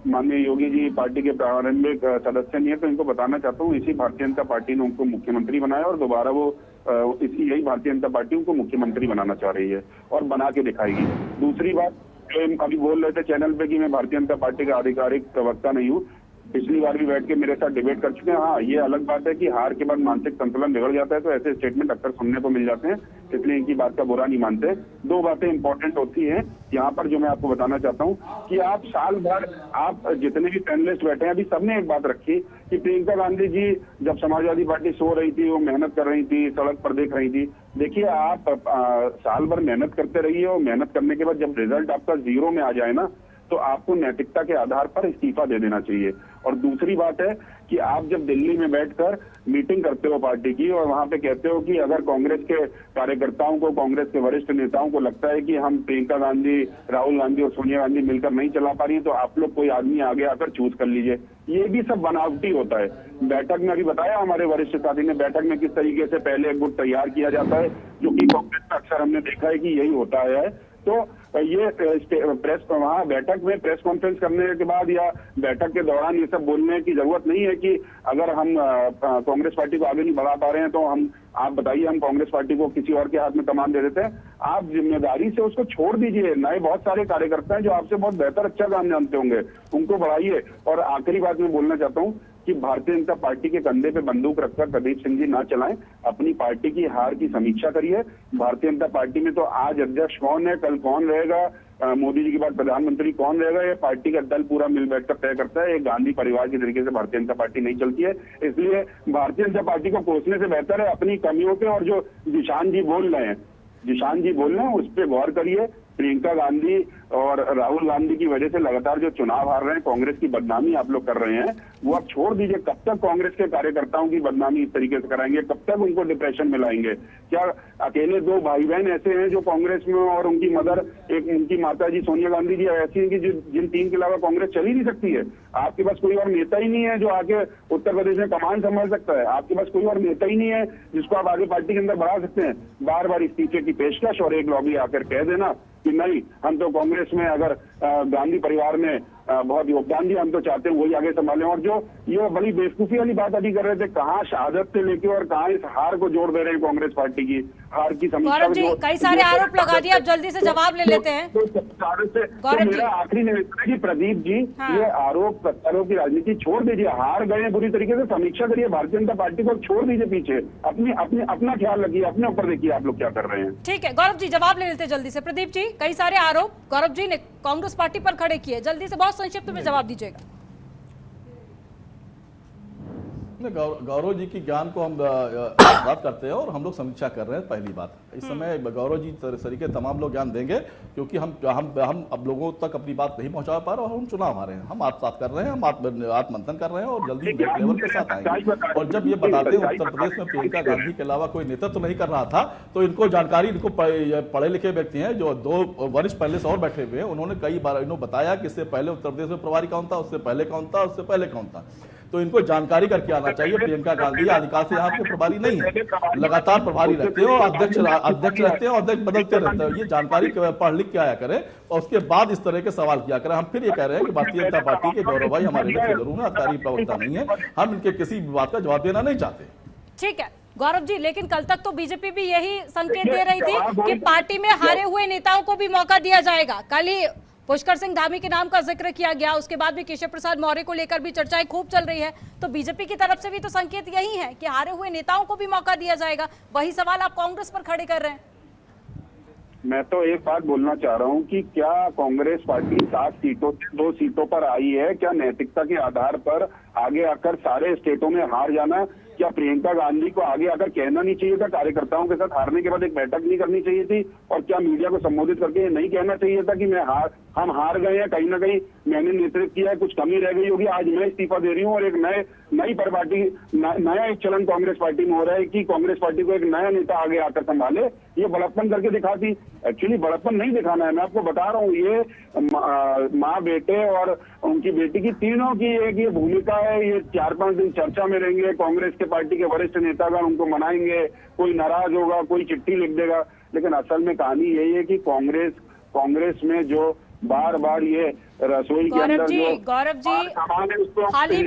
[SPEAKER 3] माननीय योगी जी पार्टी के प्रारंभिक सदस्य नहीं है, तो इनको बताना चाहता हूँ इसी भारतीय जनता पार्टी ने उनको मुख्यमंत्री बनाया, और दोबारा वो यही भारतीय जनता पार्टी उनको मुख्यमंत्री बनाना चाह रही है और बना के दिखाएगी। दूसरी बात, जो अभी बोल रहे थे चैनल पे कि मैं भारतीय जनता पार्टी का आधिकारिक प्रवक्ता नहीं हूँ, पिछली बार भी बैठ के मेरे साथ डिबेट कर चुके हैं। हाँ, ये अलग बात है कि हार के बाद मानसिक संतुलन बिगड़ जाता है, तो ऐसे स्टेटमेंट अक्सर सुनने को मिल जाते हैं, इसलिए इनकी बात का बुरा नहीं मानते। 2 बातें इंपॉर्टेंट होती हैं यहाँ पर जो मैं आपको बताना चाहता हूँ कि आप साल भर आप जितने भी पैनलिस्ट बैठे हैं, अभी सबने एक बात रखी कि प्रियंका गांधी जी जब समाजवादी पार्टी सो रही थी, वो मेहनत कर रही थी, सड़क पर देख रही थी। देखिए, आप साल भर मेहनत करते रहिए, और मेहनत करने के बाद जब रिजल्ट आपका 0 में आ जाए ना, तो आपको नैतिकता के आधार पर इस्तीफा दे देना चाहिए। और दूसरी बात है कि आप जब दिल्ली में बैठकर मीटिंग करते हो पार्टी की, और वहां पे कहते हो कि अगर कांग्रेस के कार्यकर्ताओं को, कांग्रेस के वरिष्ठ नेताओं को लगता है कि हम प्रियंका गांधी, राहुल गांधी और सोनिया गांधी मिलकर नहीं चला पा रही है, तो आप लोग कोई आदमी आगे आकर चूज कर लीजिए। ये भी सब बनावटी होता है। बैठक में अभी बताया हमारे वरिष्ठ साथी ने, बैठक में किस तरीके से पहले एक गुट तैयार किया जाता है, जो कि कांग्रेस में अक्सर हमने देखा है कि यही होता है। तो ये प्रेस वहाँ बैठक में प्रेस कॉन्फ्रेंस करने के बाद या बैठक के दौरान ये सब बोलने की जरूरत नहीं है कि अगर हम कांग्रेस पार्टी को आगे नहीं बढ़ा पा रहे हैं तो हम, आप बताइए, हम कांग्रेस पार्टी को किसी और के हाथ में कमान दे देते हैं? आप जिम्मेदारी से उसको छोड़ दीजिए। नए बहुत सारे कार्यकर्ता हैं जो आपसे बहुत बेहतर अच्छा काम जानते होंगे, उनको बढ़ाइए। और आखिरी बात मैं बोलना चाहता हूँ कि भारतीय जनता पार्टी के कंधे पे बंदूक रखकर प्रदीप सिंह जी ना चलाएं, अपनी पार्टी की हार की समीक्षा करिए। भारतीय जनता पार्टी में तो आज अध्यक्ष कौन है, कल कौन रहेगा, मोदी जी के बाद प्रधानमंत्री कौन रहेगा, ये पार्टी का दल पूरा मिल बैठकर तय करता है। एक गांधी परिवार के तरीके से भारतीय जनता पार्टी नहीं चलती है। इसलिए भारतीय जनता पार्टी को कोसने से बेहतर है अपनी कमियों पे, और जो जिशान जी बोल रहे हैं उस पर गौर करिए। प्रियंका गांधी और राहुल गांधी की वजह से लगातार जो चुनाव हार रहे हैं, कांग्रेस की बदनामी आप लोग कर रहे हैं, वो आप छोड़ दीजिए। कब तक कांग्रेस के कार्यकर्ताओं की बदनामी इस तरीके से कराएंगे? कब तक उनको डिप्रेशन में लाएंगे? क्या अकेले दो भाई बहन ऐसे हैं जो कांग्रेस में, और उनकी मदर, एक उनकी माता जी सोनिया गांधी जी ऐसी हैं कि जिन तीन के अलावा कांग्रेस चल ही नहीं सकती है? आपके पास कोई और नेता ही नहीं है जो आके उत्तर प्रदेश में कमान संभाल सकता है। आपके पास कोई और नेता ही नहीं है जिसको आप आगे पार्टी के अंदर बढ़ा सकते हैं। बार बार इस्तीफे की पेशकश और एक लॉबी आकर कह देना कि नहीं, हम तो कांग्रेस में अगर गांधी परिवार में बहुत योगदान दिया, हम तो चाहते हैं वही आगे संभालें। और जो ये बड़ी बेवकूफी वाली बात अभी कर रहे थे, कहाँ शहादत से लेके और कहाँ इस हार को जोड़ दे रहे हैं कांग्रेस पार्टी की हार की समीक्षा।
[SPEAKER 1] गौरव जी, कई सारे आरोप लगा दिए, अब जल्दी से जवाब ले लेते हैं।
[SPEAKER 3] गौरव जी, आखिरी निवेदन है कि प्रदीप जी, ये आरोप प्रत्यारोप की राजनीति छोड़ दीजिए। हार गए बुरी तरीके से, समीक्षा करिए। भारतीय जनता पार्टी को छोड़ दीजिए पीछे, अपना ख्याल रखिए, अपने ऊपर देखिए आप लोग क्या कर रहे हैं।
[SPEAKER 1] ठीक है गौरव जी, जवाब ले लेते हैं जल्दी से। प्रदीप जी, कई सारे आरोप गौरव जी ने कांग्रेस पार्टी पर खड़े किए, जल्दी से बहुत संक्षिप्त में जवाब दीजिएगा।
[SPEAKER 2] गौरव जी की ज्ञान को हम बात करते हैं और हम लोग समीक्षा कर रहे हैं। पहली बात, इस समय गौरव जी तरीके तमाम लोग ज्ञान देंगे, क्योंकि हम अब लोगों तक अपनी बात नहीं पहुंचा पा रहे और हम चुनाव आ रहे हैं। हम आत्मसात कर रहे हैं, हम आत्ममंथन कर रहे हैं और जल्दी ब्रेक लेवल के साथ आएंगे। और जब ये बताते हैं उत्तर प्रदेश में प्रियंका गांधी के अलावा कोई नेतृत्व तो नहीं कर रहा था, तो इनको जानकारी, इनको पढ़े लिखे व्यक्ति हैं जो दो वरिष्ठ पहले से और बैठे हुए हैं, उन्होंने कई बार इन्होंने बताया कि इससे पहले उत्तर प्रदेश में प्रभारी कौन था, उससे पहले कौन था, उससे पहले कौन था। तो इनको जानकारी करके आना चाहिए। प्रियंका गांधी आदिकाल से यहाँ के प्रभारी नहीं है, लगातार प्रभारी रहते हैं और अध्यक्ष रहते हैं और अध्यक्ष बदलते रहते हैं। ये जानकारी पढ़ लिख के आया करें और उसके बाद इस तरह के सवाल किया करें। हम फिर ये कह रहे हैं कि भारतीय जनता पार्टी के गौरव भाई हमारे लिए जरूर है, अधिकारी प्रवक्ता नहीं है, हम इनके किसी भी बात का जवाब देना नहीं चाहते।
[SPEAKER 1] ठीक है गौरव जी, लेकिन कल तक तो बीजेपी भी यही संकेत दे रही थी कि पार्टी में हारे हुए नेताओं को भी मौका दिया जाएगा। कल ही पुष्कर सिंह धामी के नाम का जिक्र किया गया, उसके बाद भी केशव प्रसाद मौर्य को लेकर भी चर्चाएं खूब चल रही है। तो बीजेपी की तरफ से भी तो संकेत यही है कि हारे हुए नेताओं को भी मौका दिया जाएगा। वही सवाल आप कांग्रेस पर खड़े कर रहे हैं।
[SPEAKER 3] मैं तो एक बात बोलना चाह रहा हूं कि क्या कांग्रेस पार्टी 7 सीटों से 2 सीटों पर आई है? क्या नैतिकता के आधार पर आगे आकर सारे स्टेटों में हार जाना? क्या प्रियंका गांधी को आगे आकर कहना नहीं चाहिए था? कार्यकर्ताओं के साथ हारने के बाद एक बैठक नहीं करनी चाहिए थी? और क्या मीडिया को संबोधित करके ये नहीं कहना चाहिए था कि हम हार गए हैं, कहीं ना कहीं मैंने नेतृत्व किया है, कुछ कमी रह गई होगी, आज मैं इस्तीफा दे रही हूँ? और एक नई पार्टी, नया एक चलन कांग्रेस पार्टी में हो रहा है कि कांग्रेस पार्टी को एक नया नेता आगे आकर संभाले। ये बड़प्पन करके दिखाती। एक्चुअली बड़प्पन नहीं दिखाना है, मैं आपको बता रहा हूँ। ये माँ बेटे और उनकी बेटी की तीनों की एक ये भूमिका है। ये 4-5 दिन चर्चा में रहेंगे, कांग्रेस के पार्टी के वरिष्ठ नेतागण उनको मनाएंगे, कोई नाराज होगा, कोई चिट्ठी लिख देगा। लेकिन असल में कहानी यही है कि कांग्रेस में जो बार बार ये रसोई के अंदर जो
[SPEAKER 1] गौरव जी हाल ही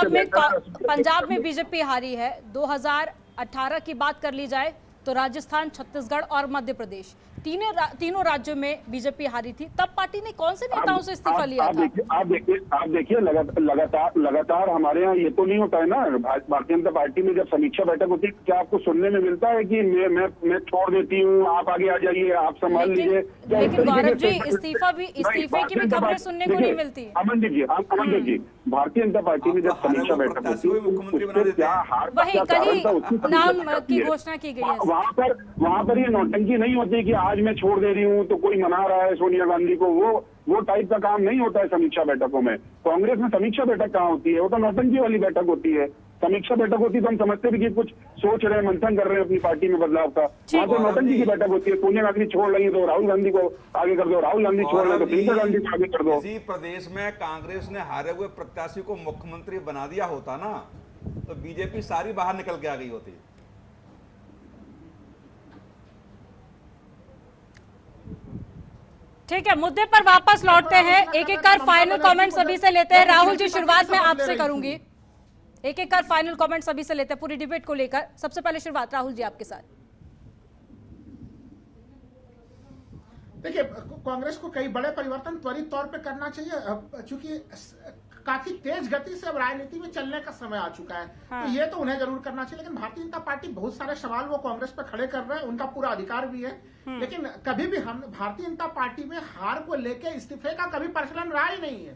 [SPEAKER 1] में पंजाब में बीजेपी हारी है। 2018 की बात कर ली जाए तो राजस्थान, छत्तीसगढ़ और मध्य प्रदेश तीनों राज्यों में बीजेपी हारी थी। तब पार्टी ने कौन से नेताओं से इस्तीफा लिया था?
[SPEAKER 3] आप देखिए लगातार हमारे यहाँ ये तो नहीं होता है ना। भारतीय जनता पार्टी में जब समीक्षा बैठक होती है, क्या आपको सुनने में मिलता है कि मैं छोड़ देती हूँ, आप आगे आ जाइए, आप संभाल लीजिए?
[SPEAKER 1] लेकिन गौरव जी, इस्तीफे की भी खबरें सुनने को नहीं मिलती।
[SPEAKER 3] अमनदीप जी, भारतीय जनता पार्टी में जब समीक्षा बैठक होती है, क्या हार
[SPEAKER 1] वही कल नाम की घोषणा की गई है।
[SPEAKER 3] वहाँ पर ये नौटंकी नहीं होती कि आज मैं छोड़ दे रही हूँ तो कोई मना रहा है सोनिया गांधी को। वो टाइप का काम नहीं होता है समीक्षा बैठकों में। कांग्रेस में समीक्षा बैठक कहाँ होती है? वो तो नौटंकी वाली बैठक होती है। समीक्षा बैठक होती है तो हम समझते भी कि कुछ सोच रहे हैं, मंथन कर रहे हैं अपनी पार्टी में बदलाव का। वहाँ तो नौटंकी की बैठक होती है। सोनिया गांधी छोड़ रही है तो राहुल गांधी को आगे कर दो, राहुल गांधी छोड़ रहे तो प्रियंका गांधी को आगे कर दो।
[SPEAKER 4] इसी प्रदेश में कांग्रेस ने हारे हुए प्रत्याशी को मुख्यमंत्री बना दिया होता ना, तो बीजेपी सारी बाहर निकल के आ गई होती।
[SPEAKER 1] ठीक है, मुद्दे पर वापस लौटते हैं, एक एक कर फाइनल कमेंट सभी से लेते हैं। राहुल जी, शुरुआत में आपसे करूंगी, एक एक कर फाइनल कमेंट सभी से लेते हैं पूरी डिबेट को लेकर। सबसे पहले शुरुआत राहुल जी आपके साथ।
[SPEAKER 5] देखिए, कांग्रेस को कई बड़े परिवर्तन त्वरित तौर पे करना चाहिए, चूंकि काफी तेज गति से अब राजनीति में चलने का समय आ चुका है। हाँ। तो ये तो उन्हें जरूर करना चाहिए, लेकिन भारतीय जनता पार्टी बहुत सारे सवाल वो कांग्रेस पे खड़े कर रहे हैं, उनका पूरा अधिकार भी है। लेकिन कभी भी हम भारतीय जनता पार्टी में हार को लेके इस्तीफे का कभी प्रचलन रहा ही नहीं है,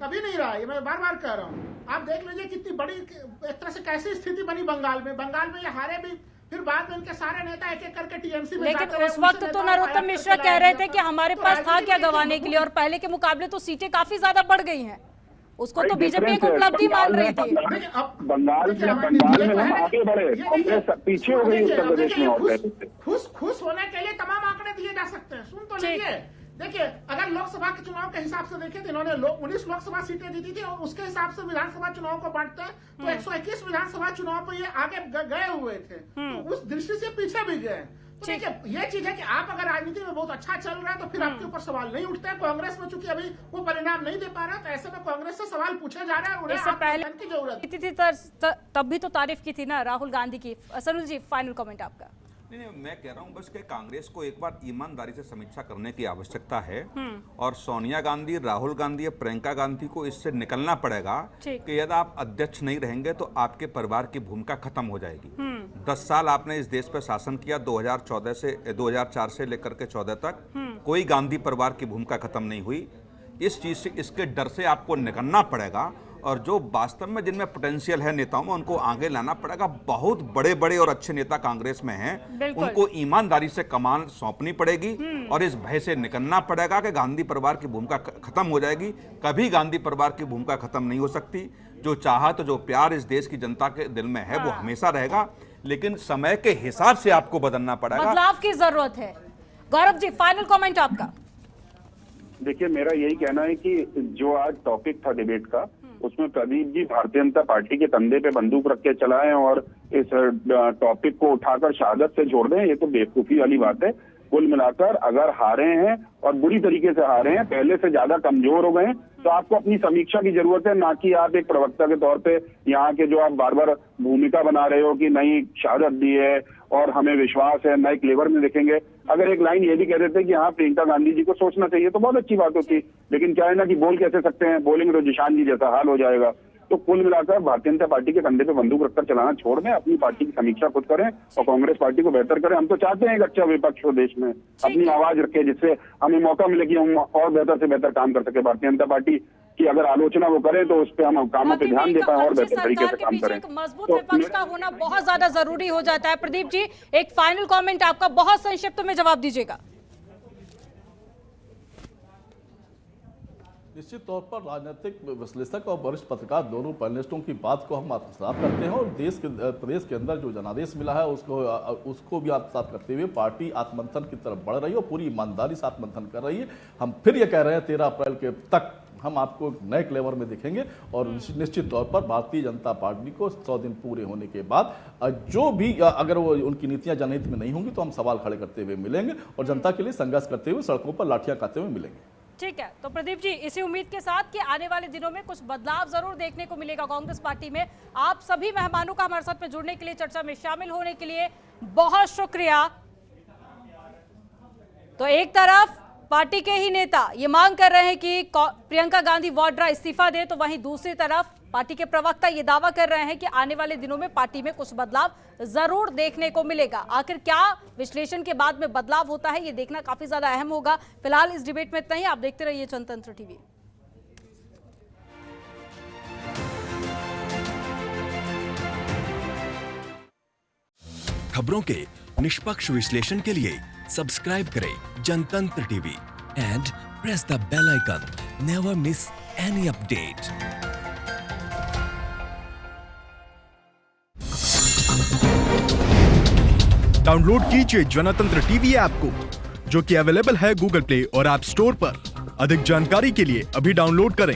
[SPEAKER 5] कभी नहीं रहा। ये मैं बार बार कह रहा हूँ। आप देख लीजिए कितनी बड़ी एक तरह से कैसी स्थिति बनी बंगाल में ये हारे भी, फिर बाद में इनके सारे नेता एक एक करके टीएमसी में।
[SPEAKER 1] लेकिन उस वक्त तो नरोत्तम मिश्रा कह रहे थे कि हमारे पास था क्या गंवाने के लिए, और पहले के मुकाबले तो सीटें काफी ज्यादा बढ़ गई हैं। उसको तो बीजेपी एक उपलब्धि मान रही थी।
[SPEAKER 3] बंगाल में हम आगे बढ़े, कांग्रेस पीछे हो गई उत्तर प्रदेश में। और
[SPEAKER 5] खुश होने के लिए तमाम आंकड़े दिए जा सकते हैं, सुन तो लीजिए। देखिए, अगर लोकसभा के चुनाव के हिसाब से देखें तो इन्होंने 19 लोकसभा सीटें जीती थी, और उसके हिसाब से विधानसभा चुनाव को बांटते हैं तो 121 विधानसभा चुनाव पर ये आगे गए हुए थे, तो उस दृष्टि से पीछे भी गए। तो देखिए, ये चीज है कि आप अगर राजनीति में बहुत अच्छा चल रहा है तो फिर आपके ऊपर सवाल नहीं उठते। कांग्रेस में चूंकि अभी वो परिणाम नहीं दे पा रहा, तो ऐसे में कांग्रेस से सवाल पूछे जा रहे हैं, उन्हें
[SPEAKER 1] इससे पहले
[SPEAKER 5] की जरूरत
[SPEAKER 1] थी, तब भी तो तारीफ की थी ना राहुल गांधी की। सनुल जी, फाइनल कमेंट आपका।
[SPEAKER 4] नहीं, मैं कह रहा हूं बस कि कांग्रेस को एक बार ईमानदारी से समीक्षा करने की आवश्यकता है, और सोनिया गांधी, राहुल गांधी या प्रियंका गांधी को इससे निकलना पड़ेगा कि यदि आप अध्यक्ष नहीं रहेंगे तो आपके परिवार की भूमिका खत्म हो जाएगी। 10 साल आपने इस देश पर शासन किया, 2004 से लेकर के 14 तक कोई गांधी परिवार की भूमिका खत्म नहीं हुई। इस चीज से, इसके डर से आपको निकलना पड़ेगा, और जो वास्तव में जिनमें पोटेंशियल है नेताओं में, उनको आगे लाना पड़ेगा। बहुत बड़े बड़े और अच्छे नेता कांग्रेस में हैं, उनको ईमानदारी से कमान सौंपनी पड़ेगी, और इस भय से निकलना पड़ेगा कि गांधी परिवार की भूमिका खत्म हो जाएगी। कभी गांधी परिवार की भूमिका खत्म नहीं हो सकती। जो चाहत, जो प्यार इस देश की जनता के दिल में है, वो हमेशा रहेगा, लेकिन समय के हिसाब से आपको बदलना पड़ेगा,
[SPEAKER 1] बदलाव की जरूरत है। गौरव जी, फाइनल कमेंट आपका।
[SPEAKER 3] देखिए, मेरा यही कहना है कि जो आज टॉपिक था डिबेट का, उसमें प्रदीप जी भारतीय जनता पार्टी के कंधे पे बंदूक रख के चलाएं और इस टॉपिक को उठाकर शहादत से जोड़ दें, ये तो बेवकूफी वाली बात है। कुल मिलाकर अगर हारे हैं और बुरी तरीके से हारे हैं, पहले से ज्यादा कमजोर हो गए, तो आपको अपनी समीक्षा की जरूरत है, ना कि आप एक प्रवक्ता के तौर पे यहाँ के जो आप बार बार भूमिका बना रहे हो कि नई शहादत दी है और हमें विश्वास है, नए क्लेवर में देखेंगे। अगर एक लाइन ये भी कह देते कि हाँ प्रियंका गांधी जी को सोचना चाहिए तो बहुत अच्छी बात होती, लेकिन क्या है ना कि बोल कैसे सकते हैं, बोलेंगे तो जिशान जी जैसा हाल हो जाएगा। तो कुल मिलाकर भारतीय जनता पार्टी के कंधे पे बंदूक रखकर चलाना छोड़ दें, अपनी पार्टी की समीक्षा खुद करें और कांग्रेस पार्टी को बेहतर करें। हम तो चाहते हैं एक अच्छा विपक्ष हो देश में, अपनी आवाज रखे, जिससे हमें मौका मिले कि हम और बेहतर से बेहतर काम कर सके। भारतीय जनता पार्टी की अगर आलोचना वो करें तो उस पर हम कामों पे ध्यान दे पाए और बेहतर तरीके से काम करें।
[SPEAKER 1] मजबूत विपक्ष का होना बहुत ज्यादा जरूरी हो जाता है। प्रदीप जी, एक फाइनल कमेंट आपका, बहुत संक्षिप्त में जवाब दीजिएगा।
[SPEAKER 2] निश्चित तौर पर राजनीतिक विश्लेषक और वरिष्ठ पत्रकार दोनों पैनलिस्टों की बात को हम आत्मसात करते हैं, और प्रदेश के अंदर जो जनादेश मिला है उसको भी आत्मसात करते हुए पार्टी आत्ममंथन की तरफ बढ़ रही है और पूरी ईमानदारी से आत्ममंथन कर रही है। हम फिर ये कह रहे हैं 13 अप्रैल के तक हम आपको नए क्लेवर में दिखेंगे, और निश्चित तौर पर भारतीय जनता पार्टी को 100 दिन पूरे होने के बाद जो भी अगर वो उनकी नीतियां जनहित में नहीं होंगी तो हम सवाल खड़े करते हुए मिलेंगे और जनता के लिए संघर्ष करते हुए सड़कों पर लाठियां खाते हुए मिलेंगे।
[SPEAKER 1] ठीक है, तो प्रदीप जी, इसी उम्मीद के साथ कि आने वाले दिनों में कुछ बदलाव जरूर देखने को मिलेगा कांग्रेस पार्टी में। आप सभी मेहमानों का हमारे साथ में जुड़ने के लिए, चर्चा में शामिल होने के लिए बहुत शुक्रिया। तो एक तरफ पार्टी के ही नेता ये मांग कर रहे हैं कि प्रियंका गांधी वाड्रा इस्तीफा दे, तो वहीं दूसरी तरफ पार्टी के प्रवक्ता ये दावा कर रहे हैं कि आने वाले दिनों में पार्टी में कुछ बदलाव जरूर देखने को मिलेगा। आखिर क्या विश्लेषण के बाद में बदलाव होता है, ये देखना काफी ज्यादा अहम होगा। फिलहाल इस डिबेट में इतना ही। आप देखते रहिए जनतंत्र टीवी।
[SPEAKER 6] खबरों के निष्पक्ष विश्लेषण के लिए सब्सक्राइब करें Jantantra TV and press the bell icon. Never miss any update.
[SPEAKER 7] Download कीजिए जनतंत्र टीवी ऐप को, जो कि अवेलेबल है गूगल प्ले और ऐप स्टोर पर। अधिक जानकारी के लिए अभी डाउनलोड करें।